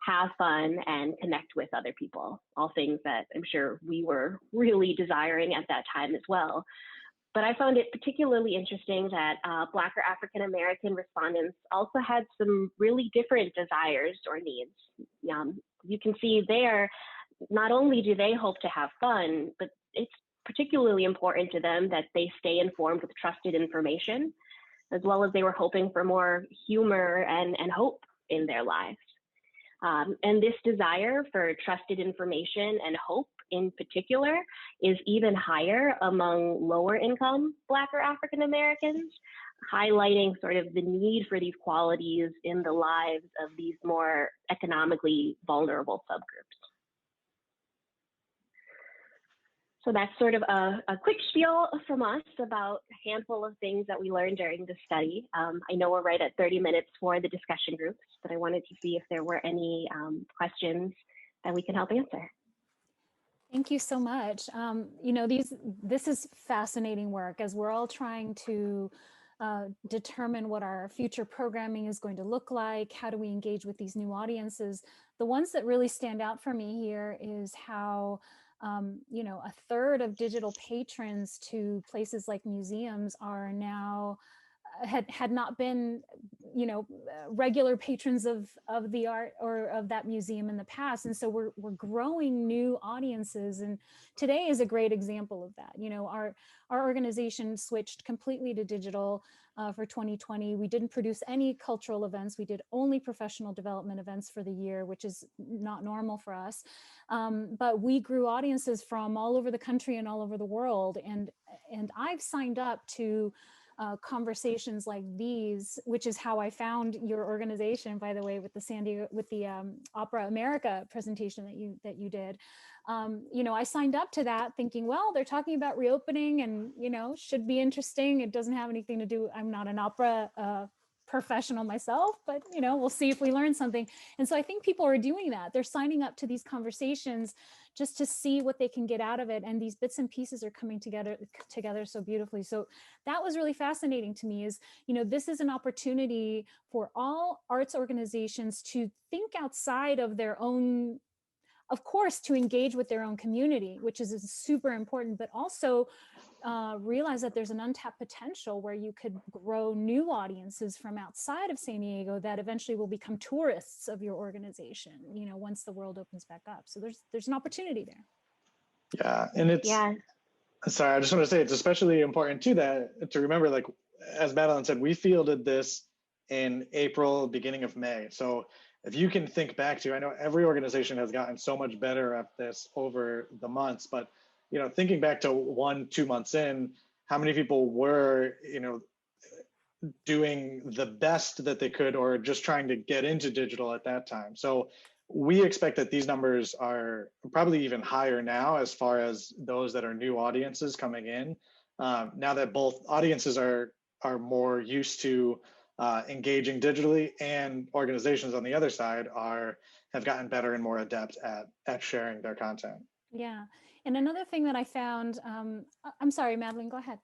[SPEAKER 10] have fun, and connect with other people, all things that I'm sure we were really desiring at that time as well. But I found it particularly interesting that Black or African American respondents also had some really different desires or needs. You can see there, not only do they hope to have fun, but it's particularly important to them that they stay informed with trusted information, as well as they were hoping for more humor and hope in their lives. And this desire for trusted information and hope in particular is even higher among lower income Black or African Americans, highlighting sort of the need for these qualities in the lives of these more economically vulnerable subgroups. So that's sort of a quick spiel from us about a handful of things that we learned during the study. I know we're right at 30 minutes for the discussion groups, but I wanted to see if there were any questions that we can help answer.
[SPEAKER 1] Thank you so much. You know, this is fascinating work as we're all trying to determine what our future programming is going to look like. How do we engage with these new audiences? The ones that really stand out for me here is how, you know, a third of digital patrons to places like museums are now had not been, you know, regular patrons of the art or of that museum in the past. And so we're growing new audiences. And today is a great example of that. You know, our organization switched completely to digital for 2020. We didn't produce any cultural events. We did only professional development events for the year, which is not normal for us. But we grew audiences from all over the country and all over the world. And I've signed up to conversations like these, which is how I found your organization, by the way, with the Opera America presentation that you did. You know, I signed up to that thinking, well, they're talking about reopening and, you know, should be interesting. It doesn't have anything to do, I'm not an opera professional myself, but, you know, we'll see if we learn something. And so I think people are doing that. They're signing up to these conversations just to see what they can get out of it. And these bits and pieces are coming together so beautifully. So that was really fascinating to me is, you know, this is an opportunity for all arts organizations to think outside of their own, of course, to engage with their own community, which is super important, but also realize that there's an untapped potential where you could grow new audiences from outside of San Diego that eventually will become tourists of your organization, you know, once the world opens back up. So there's an opportunity there.
[SPEAKER 9] Yeah, and it's, sorry, I just want to say it's especially important too that to remember, like, as Madeline said, we fielded this in April, beginning of May. So if you can think back to, I know every organization has gotten so much better at this over the months, but you know, thinking back to 1-2 months in, how many people were, you know, doing the best that they could or just trying to get into digital at that time. So we expect that these numbers are probably even higher now as far as those that are new audiences coming in. Now that both audiences are more used to engaging digitally, and organizations on the other side have gotten better and more adept at sharing their content.
[SPEAKER 1] Yeah. And another thing that I found, I'm sorry, Madeline, go ahead.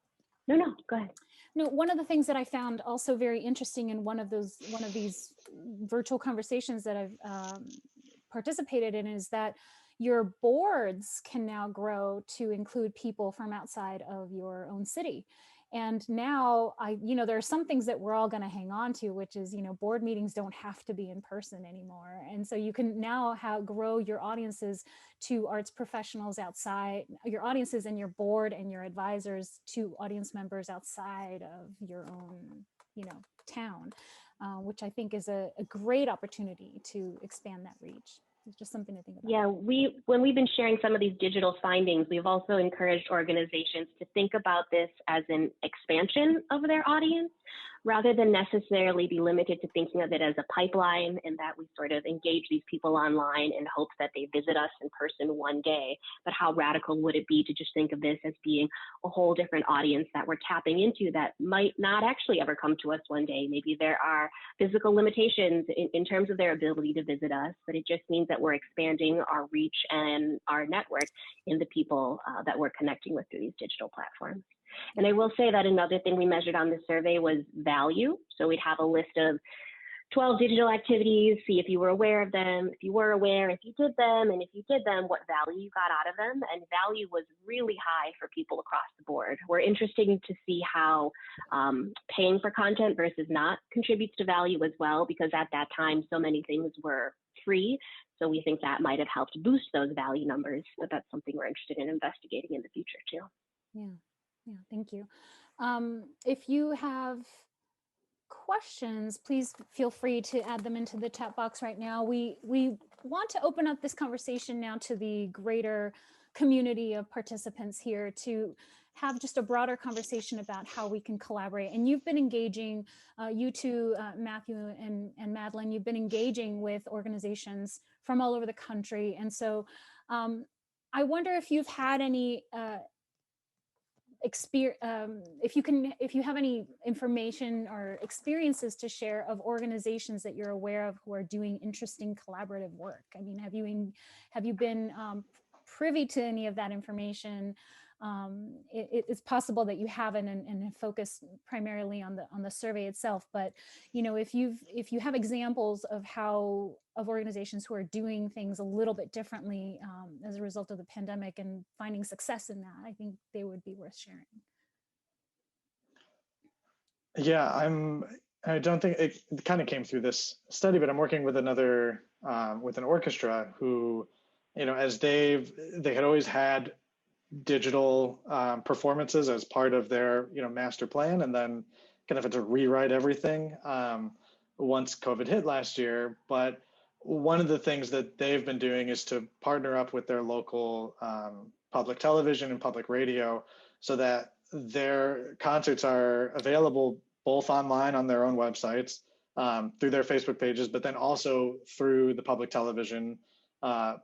[SPEAKER 10] No, go ahead.
[SPEAKER 1] No, one of the things that I found also very interesting in one of these virtual conversations that I've participated in is that your boards can now grow to include people from outside of your own city. And now you know, there are some things that we're all going to hang on to, which is, you know, board meetings don't have to be in person anymore. And so you can now grow your audiences to arts professionals outside, your audiences and your board and your advisors to audience members outside of your own, you know, town, which I think is a great opportunity to expand that reach. It's just something to think about.
[SPEAKER 10] Yeah, when we've been sharing some of these digital findings, we've also encouraged organizations to think about this as an expansion of their audience, rather than necessarily be limited to thinking of it as a pipeline and that we sort of engage these people online in hopes that they visit us in person one day. But how radical would it be to just think of this as being a whole different audience that we're tapping into that might not actually ever come to us one day? Maybe there are physical limitations in terms of their ability to visit us, but it just means that we're expanding our reach and our network in the people that we're connecting with through these digital platforms. And I will say that another thing we measured on the survey was value. So we'd have a list of 12 digital activities, see if you were aware of them, if you were aware, if you did them, and if you did them, what value you got out of them. And value was really high for people across the board. We're interested to see how paying for content versus not contributes to value as well, because at that time, so many things were free. So we think that might have helped boost those value numbers, but that's something we're interested in investigating in the future too.
[SPEAKER 1] Yeah, thank you. If you have questions, please feel free to add them into the chat box right now. We want to open up this conversation now to the greater community of participants here to have just a broader conversation about how we can collaborate. And you've been engaging, you two, Matthew and Madeline, you've been engaging with organizations from all over the country. And so I wonder if you've had any if you have any information or experiences to share of organizations that you're aware of who are doing interesting collaborative work. I mean, have you been privy to any of that information? It's possible that you haven't and focus primarily on the survey itself, but you know, if you have examples of organizations who are doing things a little bit differently as a result of the pandemic and finding success in that, I think they would be worth sharing.
[SPEAKER 9] Yeah, I don't think it kind of came through this study, but I'm working with another with an orchestra who, you know, as they had always had digital performances as part of their, you know, master plan, and then kind of had to rewrite everything once COVID hit last year. But one of the things that they've been doing is to partner up with their local public television and public radio so that their concerts are available both online on their own websites, through their Facebook pages, but then also through the public television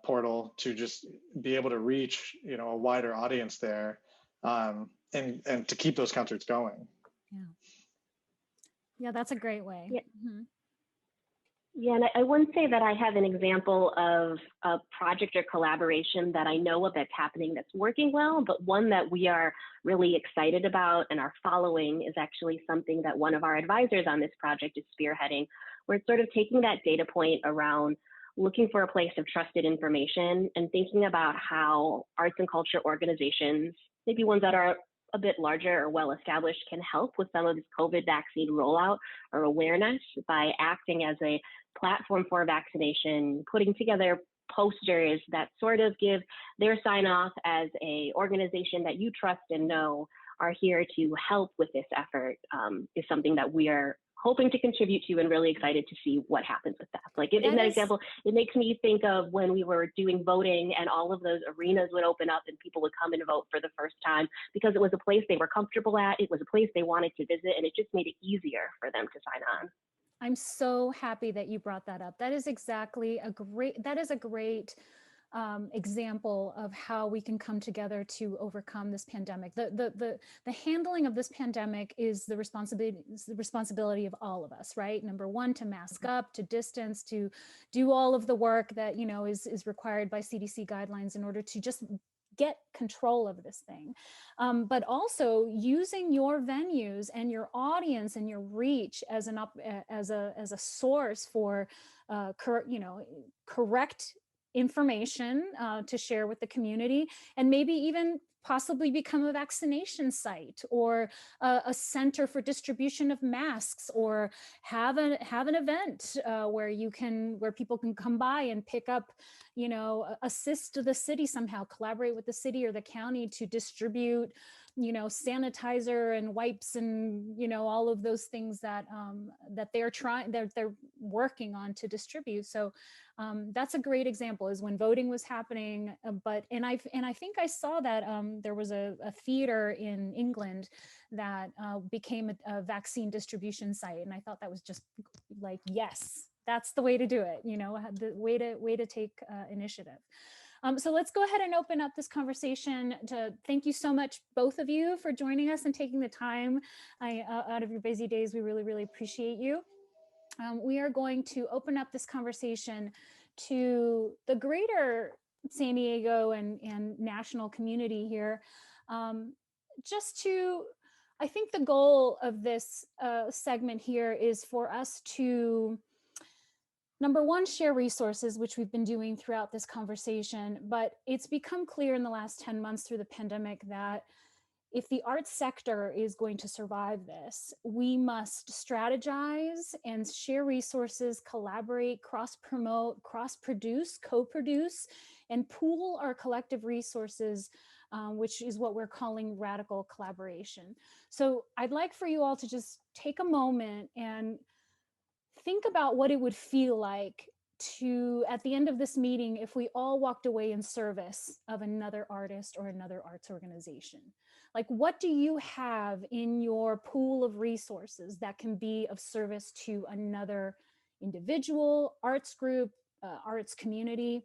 [SPEAKER 9] portal to just be able to reach, you know, a wider audience there, and to keep those concerts going.
[SPEAKER 1] Yeah, that's a great way.
[SPEAKER 10] Yeah.
[SPEAKER 1] Mm-hmm.
[SPEAKER 10] Yeah, and I wouldn't say that I have an example of a project or collaboration that I know of that's happening that's working well, but one that we are really excited about and are following is actually something that one of our advisors on this project is spearheading. We're sort of taking that data point around looking for a place of trusted information and thinking about how arts and culture organizations, maybe ones that are a bit larger or well-established, can help with some of this COVID vaccine rollout or awareness by acting as a platform for vaccination, putting together posters that sort of give their sign off as a organization that you trust and know are here to help with this effort, is something that we are hoping to contribute to and really excited to see what happens with that. Like in that example, it makes me think of when we were doing voting and all of those arenas would open up and people would come and vote for the first time because it was a place they were comfortable at, it was a place they wanted to visit, and it just made it easier for them to sign on.
[SPEAKER 1] I'm so happy that you brought that up. That is exactly a great example of how we can come together to overcome this pandemic. The handling of this pandemic is the responsibility of all of us, right? Number one, to mask up, to distance, to do all of the work that, you know, is required by CDC guidelines in order to just get control of this thing, but also using your venues and your audience and your reach as a source for correct information to share with the community, and maybe even possibly become a vaccination site or a center for distribution of masks, or have an event where people can come by and pick up, you know, assist the city somehow, collaborate with the city or the county to distribute, you know, sanitizer and wipes and, you know, all of those things that they're working on to distribute. So that's a great example, is when voting was happening. And I think I saw that there was a theater in England that became a vaccine distribution site, and I thought that was just like, yes, that's the way to do it. You know, the way to take initiative. So let's go ahead and open up this conversation. Thank you so much, both of you, for joining us and taking the time out of your busy days. We really, really appreciate you. We are going to open up this conversation to the greater San Diego and national community here. I think the goal of this segment here is for us to, number one, share resources, which we've been doing throughout this conversation, but it's become clear in the last 10 months through the pandemic that if the arts sector is going to survive this, we must strategize and share resources, collaborate, cross-promote, cross-produce, co-produce, and pool our collective resources, which is what we're calling radical collaboration. So I'd like for you all to just take a moment and think about what it would feel like to, at the end of this meeting, if we all walked away in service of another artist or another arts organization. Like, what do you have in your pool of resources that can be of service to another individual, arts group, arts community?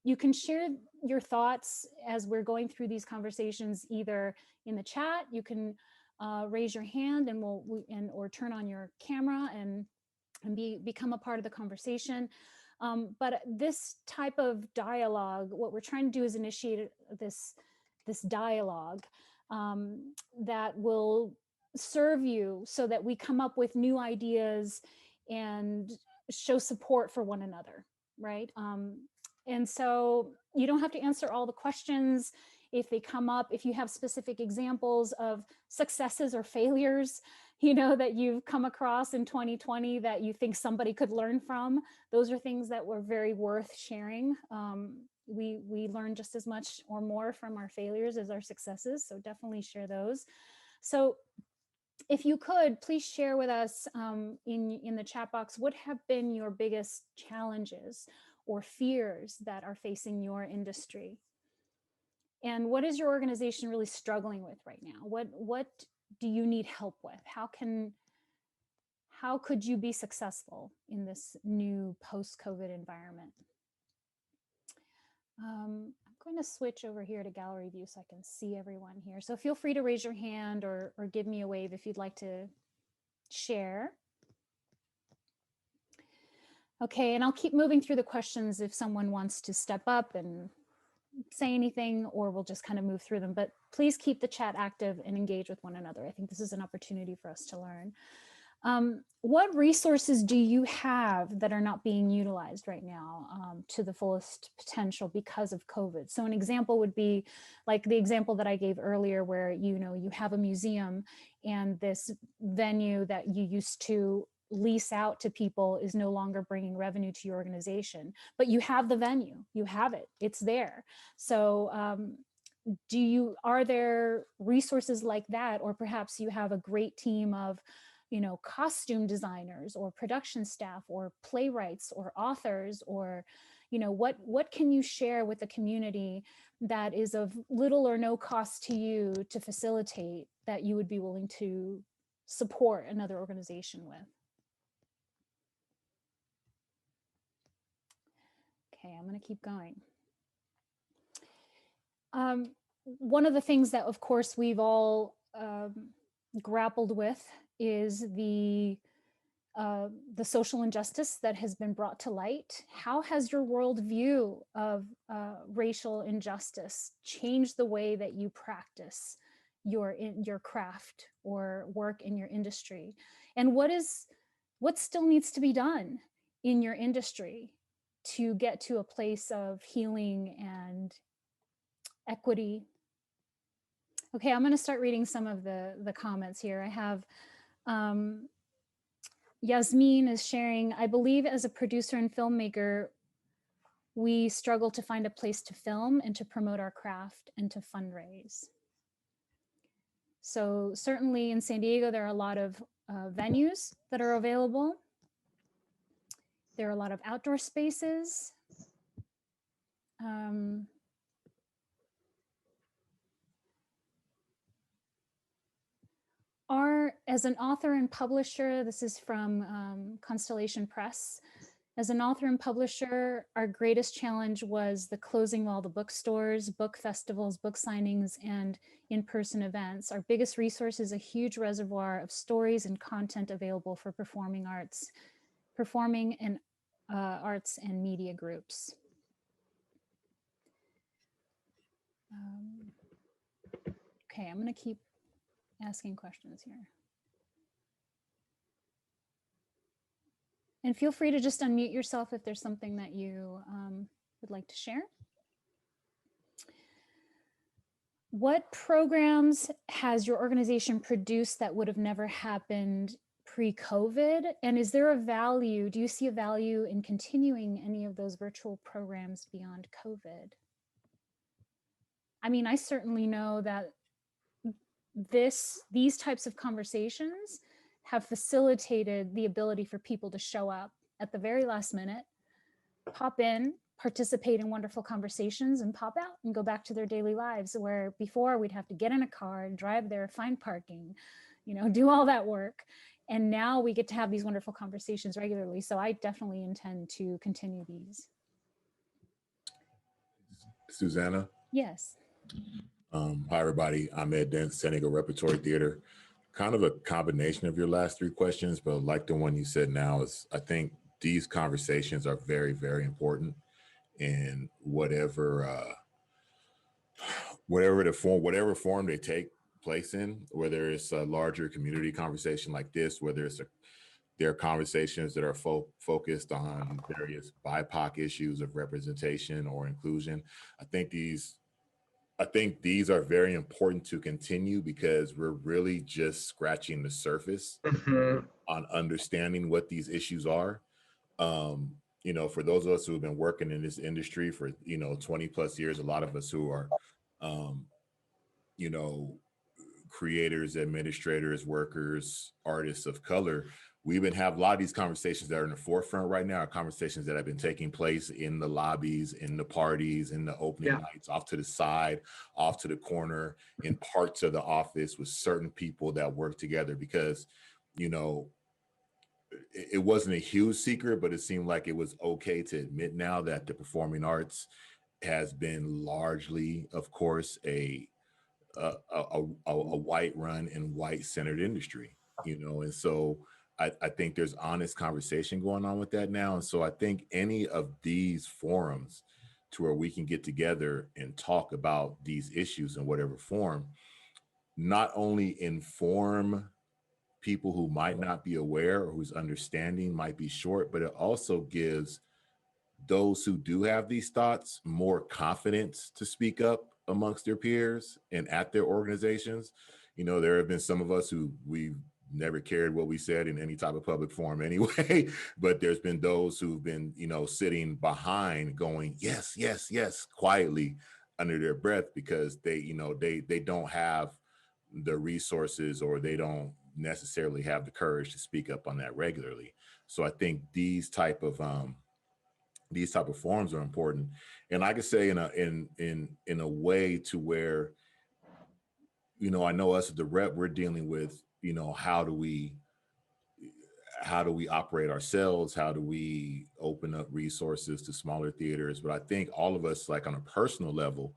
[SPEAKER 1] You can share your thoughts as we're going through these conversations, either in the chat, you can raise your hand and or turn on your camera and become a part of the conversation. But this type of dialogue, what we're trying to do is initiate this dialogue that will serve you so that we come up with new ideas and show support for one another, right? And so you don't have to answer all the questions if they come up. If you have specific examples of successes or failures, you know, that you've come across in 2020 that you think somebody could learn from, those are things that were very worth sharing. We learn just as much or more from our failures as our successes, so definitely share those. So if you could, please share with us in the chat box, what have been your biggest challenges or fears that are facing your industry? And what is your organization really struggling with right now? What do you need help with? How could you be successful in this new post-COVID environment? I'm going to switch over here to gallery view so I can see everyone here. So feel free to raise your hand or give me a wave if you'd like to share. Okay, and I'll keep moving through the questions if someone wants to step up and say anything, or we'll just kind of move through them. But please keep the chat active and engage with one another. I think this is an opportunity for us to learn. What resources do you have that are not being utilized right now to the fullest potential because of COVID? So an example would be like the example that I gave earlier, where you have a museum and this venue that you used to lease out to people is no longer bringing revenue to your organization, but you have the venue, you have it, it's there. So are there resources like that? Or perhaps you have a great team of costume designers or production staff or playwrights or authors, or what can you share with the community that is of little or no cost to you to facilitate, that you would be willing to support another organization with? Okay, I'm going to keep going. One of the things that, of course, we've all grappled with is the social injustice that has been brought to light. How has your worldview of racial injustice changed the way that you practice your craft or work in your industry? And what still needs to be done in your industry to get to a place of healing and equity? Okay, I'm going to start reading some of the comments here. I have Yasmin is sharing, I believe as a producer and filmmaker, we struggle to find a place to film and to promote our craft and to fundraise. So certainly in San Diego, there are a lot of venues that are available. There are a lot of outdoor spaces. As an author and publisher, this is from Constellation Press. As an author and publisher, our greatest challenge was the closing of all the bookstores, book festivals, book signings, and in-person events. Our biggest resource is a huge reservoir of stories and content available for performing arts and media groups. Okay, I'm going to keep asking questions here. And feel free to just unmute yourself if there's something that you would like to share. What programs has your organization produced that would have never happened pre-COVID? And is there a value, do you see a value in continuing any of those virtual programs beyond COVID? I mean, I certainly know that these types of conversations have facilitated the ability for people to show up at the very last minute, pop in, participate in wonderful conversations, and pop out and go back to their daily lives, where before we'd have to get in a car, drive there, find parking, do all that work. And now we get to have these wonderful conversations regularly. So I definitely intend to continue these.
[SPEAKER 12] Susanna.
[SPEAKER 1] Yes.
[SPEAKER 12] Hi, everybody. I'm Ed Dent, San Diego Repertory Theater. Kind of a combination of your last three questions, but like the one you said now is, I think these conversations are very, very important in whatever whatever form they take place in, whether it's a larger community conversation like this, whether there are conversations that are focused on various BIPOC issues of representation or inclusion. I think these are very important to continue because we're really just scratching the surface on understanding what these issues are. For those of us who have been working in this industry for 20 plus years, a lot of us who are creators, administrators, workers, artists of color, we've been having a lot of these conversations that are in the forefront right now are conversations that have been taking place in the lobbies, in the parties, in the opening nights, off to the side, off to the corner, in parts of the office with certain people that work together because, it wasn't a huge secret, but it seemed like it was okay to admit now that the performing arts has been largely, of course, a white run and white centered industry, and so I think there's honest conversation going on with that now. And so I think any of these forums to where we can get together and talk about these issues in whatever form, not only inform people who might not be aware or whose understanding might be short, but it also gives those who do have these thoughts more confidence to speak up amongst their peers and at their organizations. There have been some of us who we've never cared what we said in any type of public forum anyway, but there's been those who've been, sitting behind going, yes, yes, yes, quietly under their breath because they don't have the resources or they don't necessarily have the courage to speak up on that regularly. So I think these type of forums are important. And I could say in a way to where, I know us at the rep, we're dealing with, how do we operate ourselves? How do we open up resources to smaller theaters? But I think all of us, like on a personal level,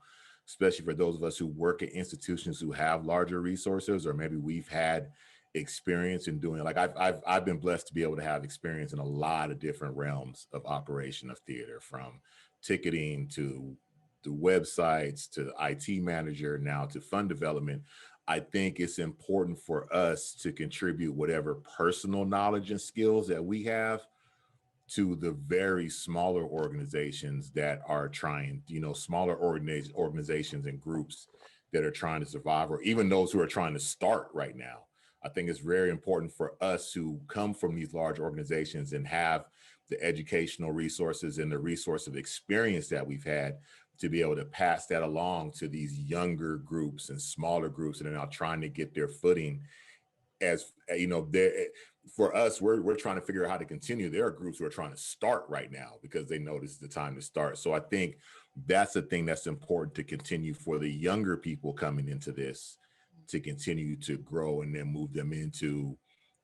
[SPEAKER 12] especially for those of us who work at institutions who have larger resources, or maybe we've had experience in doing, like I've been blessed to be able to have experience in a lot of different realms of operation of theater, from ticketing to the websites to IT manager, now to fund development. I think it's important for us to contribute whatever personal knowledge and skills that we have to the very smaller organizations that are trying, smaller organizations and groups that are trying to survive, or even those who are trying to start right now. I think it's very important for us who come from these large organizations and have the educational resources and the resource of experience that we've had to be able to pass that along to these younger groups and smaller groups that are now trying to get their footing. As for us, we're trying to figure out how to continue. There are groups who are trying to start right now because they know this is the time to start. So I think that's the thing that's important to continue for the younger people coming into this, to continue to grow and then move them into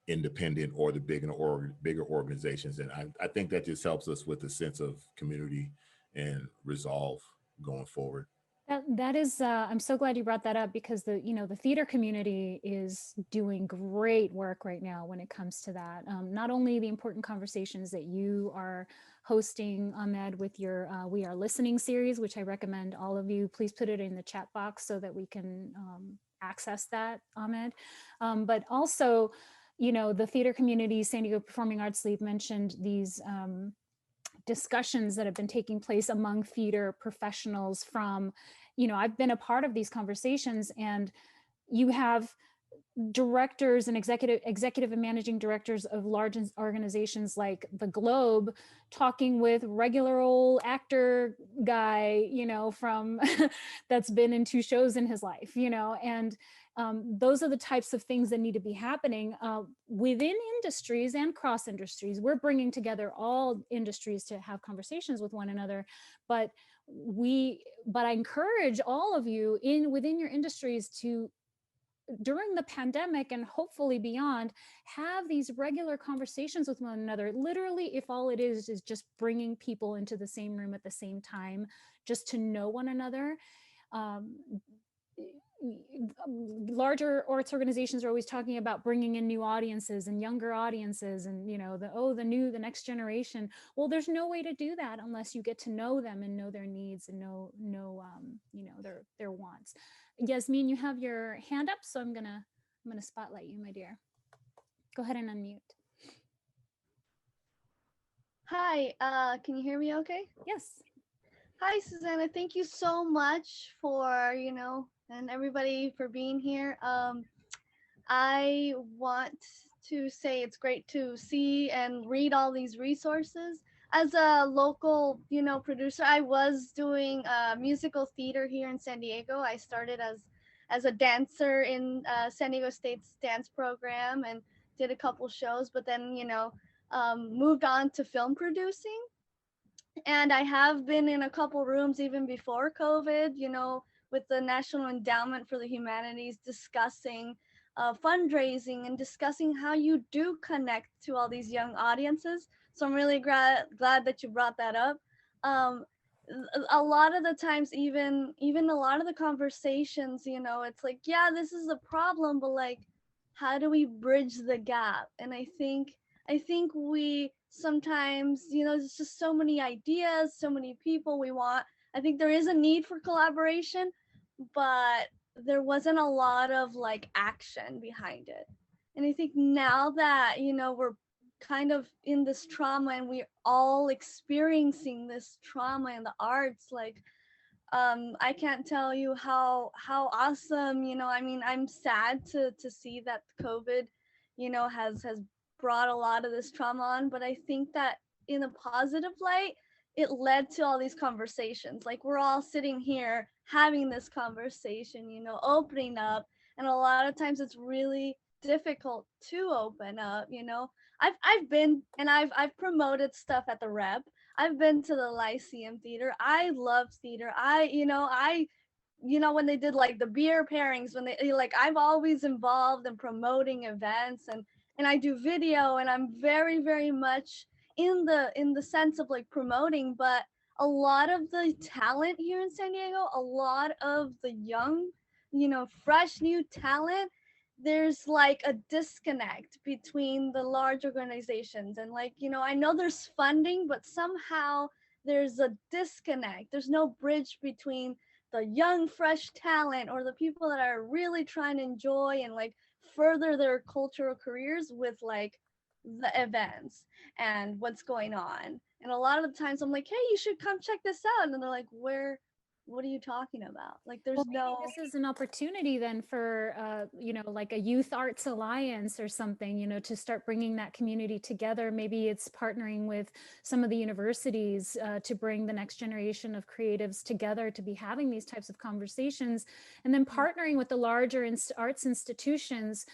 [SPEAKER 12] independent or the bigger organizations. And I think that just helps us with a sense of community and resolve going forward.
[SPEAKER 1] That is, I'm so glad you brought that up, because the theater community is doing great work right now when it comes to that. Not only the important conversations that you are hosting, Ahmed, with your We Are Listening series, which I recommend all of you, please put it in the chat box so that we can access that, Ahmed. But also, the theater community, San Diego Performing Arts League mentioned these discussions that have been taking place among theater professionals from, I've been a part of these conversations, and you have directors and executive and managing directors of large organizations like the Globe talking with regular old actor guy, from that's been in 2 shows in his life, and those are the types of things that need to be happening within industries and cross industries. We're bringing together all industries to have conversations with one another, but I encourage all of you within your industries to during the pandemic and hopefully beyond, have these regular conversations with one another. Literally, if all it is just bringing people into the same room at the same time, just to know one another. Larger arts organizations are always talking about bringing in new audiences and younger audiences, and the next generation. Well, there's no way to do that unless you get to know them and know their needs and know their wants. Yasmin, you have your hand up, so I'm gonna spotlight you, my dear. Go ahead and unmute.
[SPEAKER 13] Hi, can you hear me okay?
[SPEAKER 1] Yes.
[SPEAKER 13] Hi, Susanna. Thank you so much for, and everybody for being here. I want to say it's great to see and read all these resources. As a local, producer, I was doing musical theater here in San Diego. I started as a dancer in San Diego State's dance program and did a couple shows, but then, moved on to film producing. And I have been in a couple rooms even before COVID, with the National Endowment for the Humanities, discussing fundraising and discussing how you do connect to all these young audiences. So I'm really glad that you brought that up. A lot of the times, even a lot of the conversations, it's like, yeah, this is a problem, but like, how do we bridge the gap? And I think we sometimes, there's just so many ideas, so many people we want. I think there is a need for collaboration, but there wasn't a lot of like action behind it. And I think now that, we're kind of in this trauma and we're all experiencing this trauma in the arts, like, I can't tell you how awesome, I'm sad to see that COVID, has brought a lot of this trauma on, but I think that in a positive light, it led to all these conversations. Like, we're all sitting here having this conversation, opening up, and a lot of times it's really difficult to open up. I've been and I've promoted stuff at the Rep. I've been to the Lyceum Theater. I love theater. When they did like the beer pairings, when they like, I've always involved in promoting events, and I do video, and I'm very, very much in the sense of like promoting. But a lot of the talent here in San Diego, a lot of the young, fresh new talent, there's like a disconnect between the large organizations. And like, I know there's funding, but somehow there's a disconnect. There's no bridge between the young, fresh talent or the people that are really trying to enjoy and like further their cultural careers with like the events and what's going on. And a lot of the times I'm like, hey, you should come check this out. And they're like, what are you talking about? Like, there's
[SPEAKER 1] this is an opportunity then for, like a youth arts alliance or something, to start bringing that community together. Maybe it's partnering with some of the universities to bring the next generation of creatives together to be having these types of conversations, and then partnering with the larger arts institutions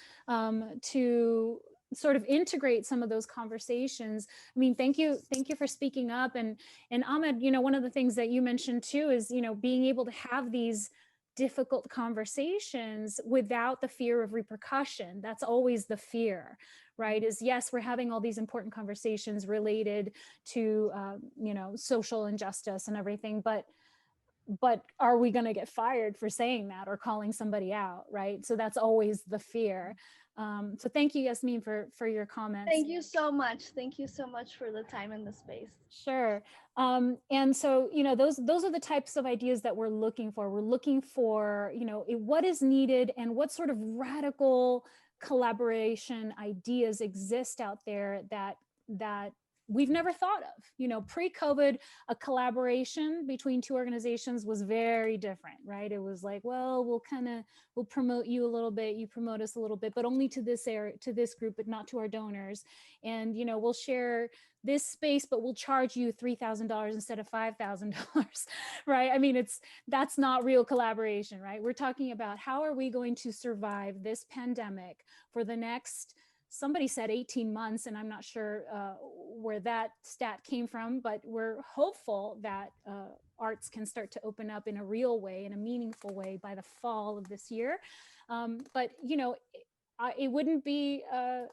[SPEAKER 1] to sort of integrate some of those conversations. I mean, thank you for speaking up. And Ahmed, one of the things that you mentioned too is, being able to have these difficult conversations without the fear of repercussion. That's always the fear, right? Is yes, we're having all these important conversations related to, social injustice and everything, but are we going to get fired for saying that or calling somebody out, right? So that's always the fear. So thank you, Yasmin, for your comments.
[SPEAKER 13] Thank you so much. Thank you so much for the time and the space.
[SPEAKER 1] Sure. And so, those are the types of ideas that we're looking for. We're looking for, what is needed and what sort of radical collaboration ideas exist out there that we've never thought of. Pre-COVID, a collaboration between two organizations was very different, right? It was like, well, we'll promote you a little bit, you promote us a little bit, but only to this area, to this group, but not to our donors. And, we'll share this space, but we'll charge you $3,000 instead of $5,000, right? I mean, that's not real collaboration, right? We're talking about how are we going to survive this pandemic for the next, somebody said 18 months, and I'm not sure where that stat came from, but we're hopeful that arts can start to open up in a real way, in a meaningful way by the fall of this year. But you know, it wouldn't be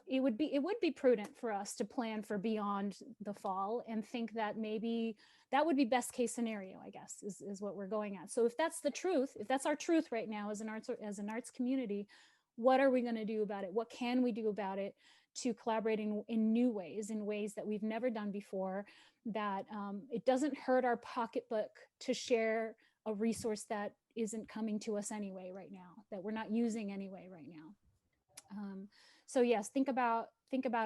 [SPEAKER 1] it would be prudent for us to plan for beyond the fall and think that maybe that would be best case scenario, I guess, is what we're going at. So if that's the truth, if that's our truth right now as an arts community, what are we going to do about it? What can we do about it to collaborate in new ways, in ways that we've never done before, that it doesn't hurt our pocketbook to share a resource that isn't coming to us anyway right now, that we're not using anyway right now. So yes, think about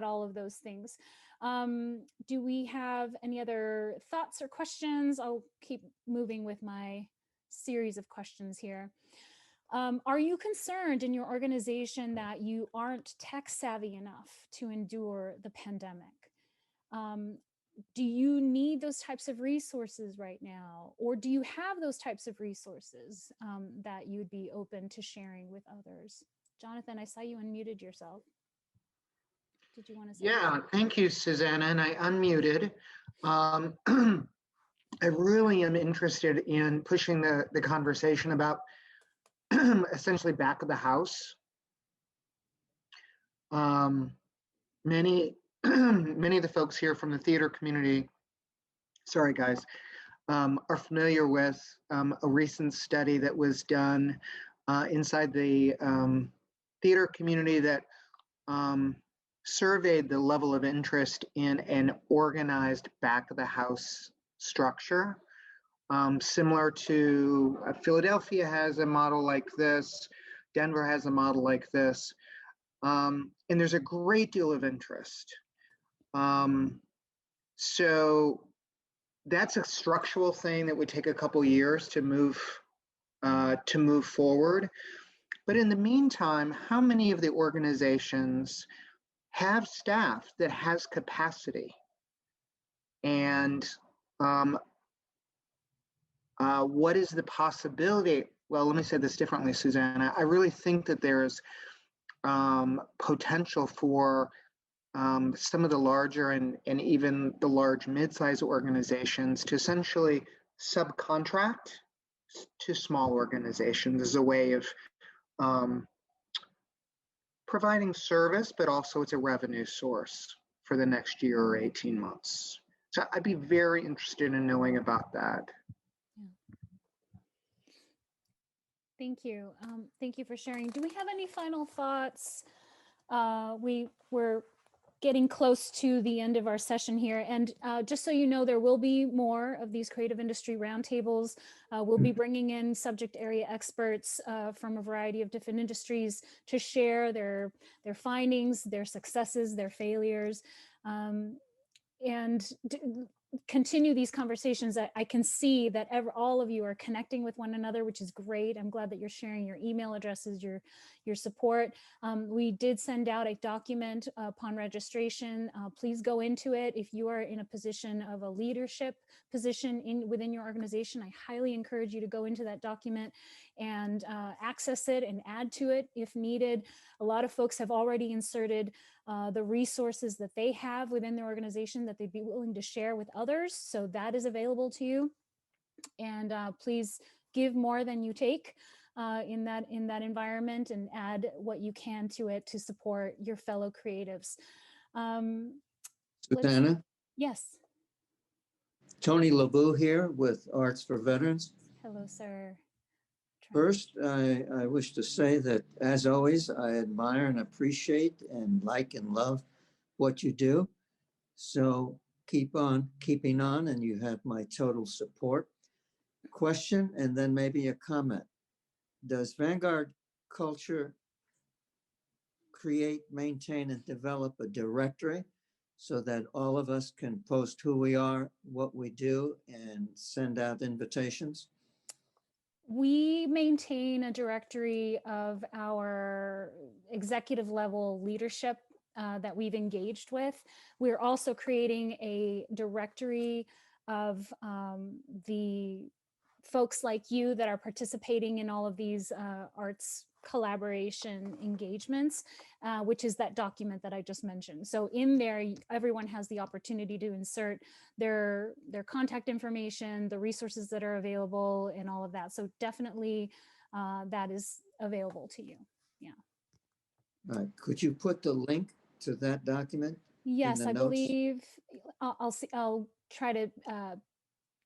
[SPEAKER 1] all of those things. Do we have any other thoughts or questions? I'll keep moving with my series of questions here. Are you concerned in your organization that you aren't tech savvy enough to endure the pandemic? Do you need those types of resources right now? Or do you have those types of resources that you'd be open to sharing with others? Jonathan, I saw you unmuted yourself. Did you want to say?
[SPEAKER 4] Yeah, thank you, Susanna, and I unmuted. I really am interested in pushing the conversation about essentially back of the house. Many of the folks here from the theater community, sorry guys, are familiar with a recent study that was done inside the theater community that surveyed the level of interest in an organized back of the house structure. Similar to Philadelphia has a model like this, Denver has a model like this, and there's a great deal of interest. So that's a structural thing that would take a couple years to move forward. But in the meantime, how many of the organizations have staff that has capacity? And what is the possibility? Well, let me say this differently, Susanna. I really think that there's potential for some of the larger and even the large mid-sized organizations to essentially subcontract to small organizations as a way of providing service, but also it's a revenue source for the next year or 18 months. So I'd be very interested in knowing about that.
[SPEAKER 1] Yeah. Thank you. Thank you for sharing. Do we have any final thoughts? We're getting close to the end of our session here. And just so you know, there will be more of these creative industry roundtables. We'll be bringing in subject area experts from a variety of different industries to share their findings, their successes, their failures, and continue these conversations. I can see that all of you are connecting with one another, which is great. I'm glad that you're sharing your email addresses, your support. We did send out a document upon registration. Please go into it. If you are in a position of a leadership position within your organization, I highly encourage you to go into that document and access it and add to it if needed. A lot of folks have already inserted the resources that they have within their organization that they'd be willing to share with others. So that is available to you. And please give more than you take in that environment, and add what you can to it to support your fellow creatives.
[SPEAKER 14] Susanna?
[SPEAKER 1] Yes.
[SPEAKER 14] Tony LeBou here with Arts for Veterans.
[SPEAKER 1] Hello, sir.
[SPEAKER 14] First, I wish to say that, as always, I admire and appreciate and like and love what you do. So keep on keeping on, and you have my total support. Question, and then maybe a comment. Does Vanguard Culture create, maintain, and develop a directory so that all of us can post who we are, what we do, and send out invitations?
[SPEAKER 1] We maintain a directory of our executive level leadership that we've engaged with. We're also creating a directory of the folks like you that are participating in all of these arts collaboration engagements, which is that document that I just mentioned. So in there, everyone has the opportunity to insert their contact information, the resources that are available, and all of that. So definitely that is available to you.
[SPEAKER 14] Could you put the link to that document in
[SPEAKER 1] Yes,
[SPEAKER 14] the
[SPEAKER 1] I
[SPEAKER 14] notes?
[SPEAKER 1] believe I'll see. I'll try to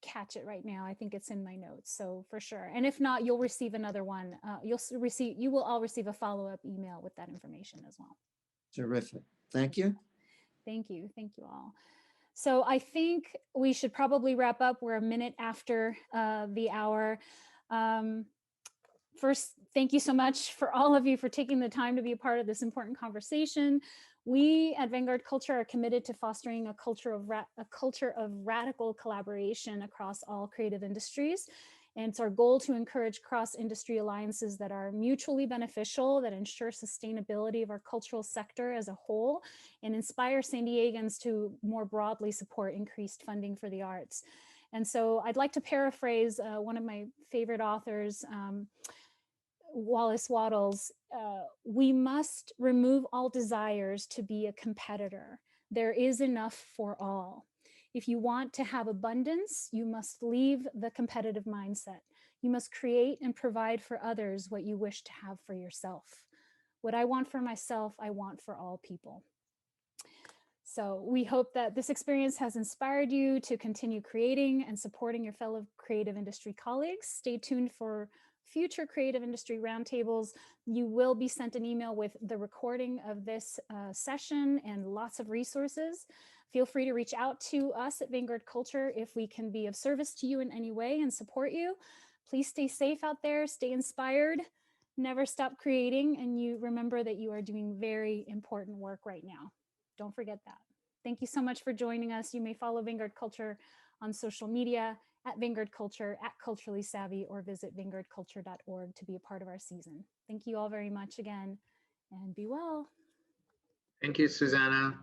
[SPEAKER 1] catch it right now. I think it's in my notes, so for sure. And if not, you'll receive another one. You will all receive a follow-up email with that information as well.
[SPEAKER 14] Terrific. Thank you.
[SPEAKER 1] Thank you. Thank you all. So I think we should probably wrap up. We're a minute after the hour. First, thank you so much for all of you for taking the time to be a part of this important conversation. We at Vanguard Culture are committed to fostering a culture of radical collaboration across all creative industries. And it's our goal to encourage cross-industry alliances that are mutually beneficial, that ensure sustainability of our cultural sector as a whole, and inspire San Diegans to more broadly support increased funding for the arts. And so I'd like to paraphrase one of my favorite authors, Wallace Wattles. We must remove all desires to be a competitor. There is enough for all. If you want to have abundance, you must leave the competitive mindset. You must create and provide for others what you wish to have for yourself. What I want for myself, I want for all people. So we hope that this experience has inspired you to continue creating and supporting your fellow creative industry colleagues. Stay tuned for future creative industry roundtables. You will be sent an email with the recording of this session and lots of resources. Feel free to reach out to us at Vanguard Culture if we can be of service to you in any way and support you. Please stay safe out there, stay inspired, never stop creating, and you remember that you are doing very important work right now. Don't forget that. Thank you so much for joining us. You may follow Vanguard Culture on social media at Vanguard Culture, at Culturally Savvy, or visit vanguardculture.org to be a part of our season. Thank you all very much again, and be well.
[SPEAKER 4] Thank you, Susanna.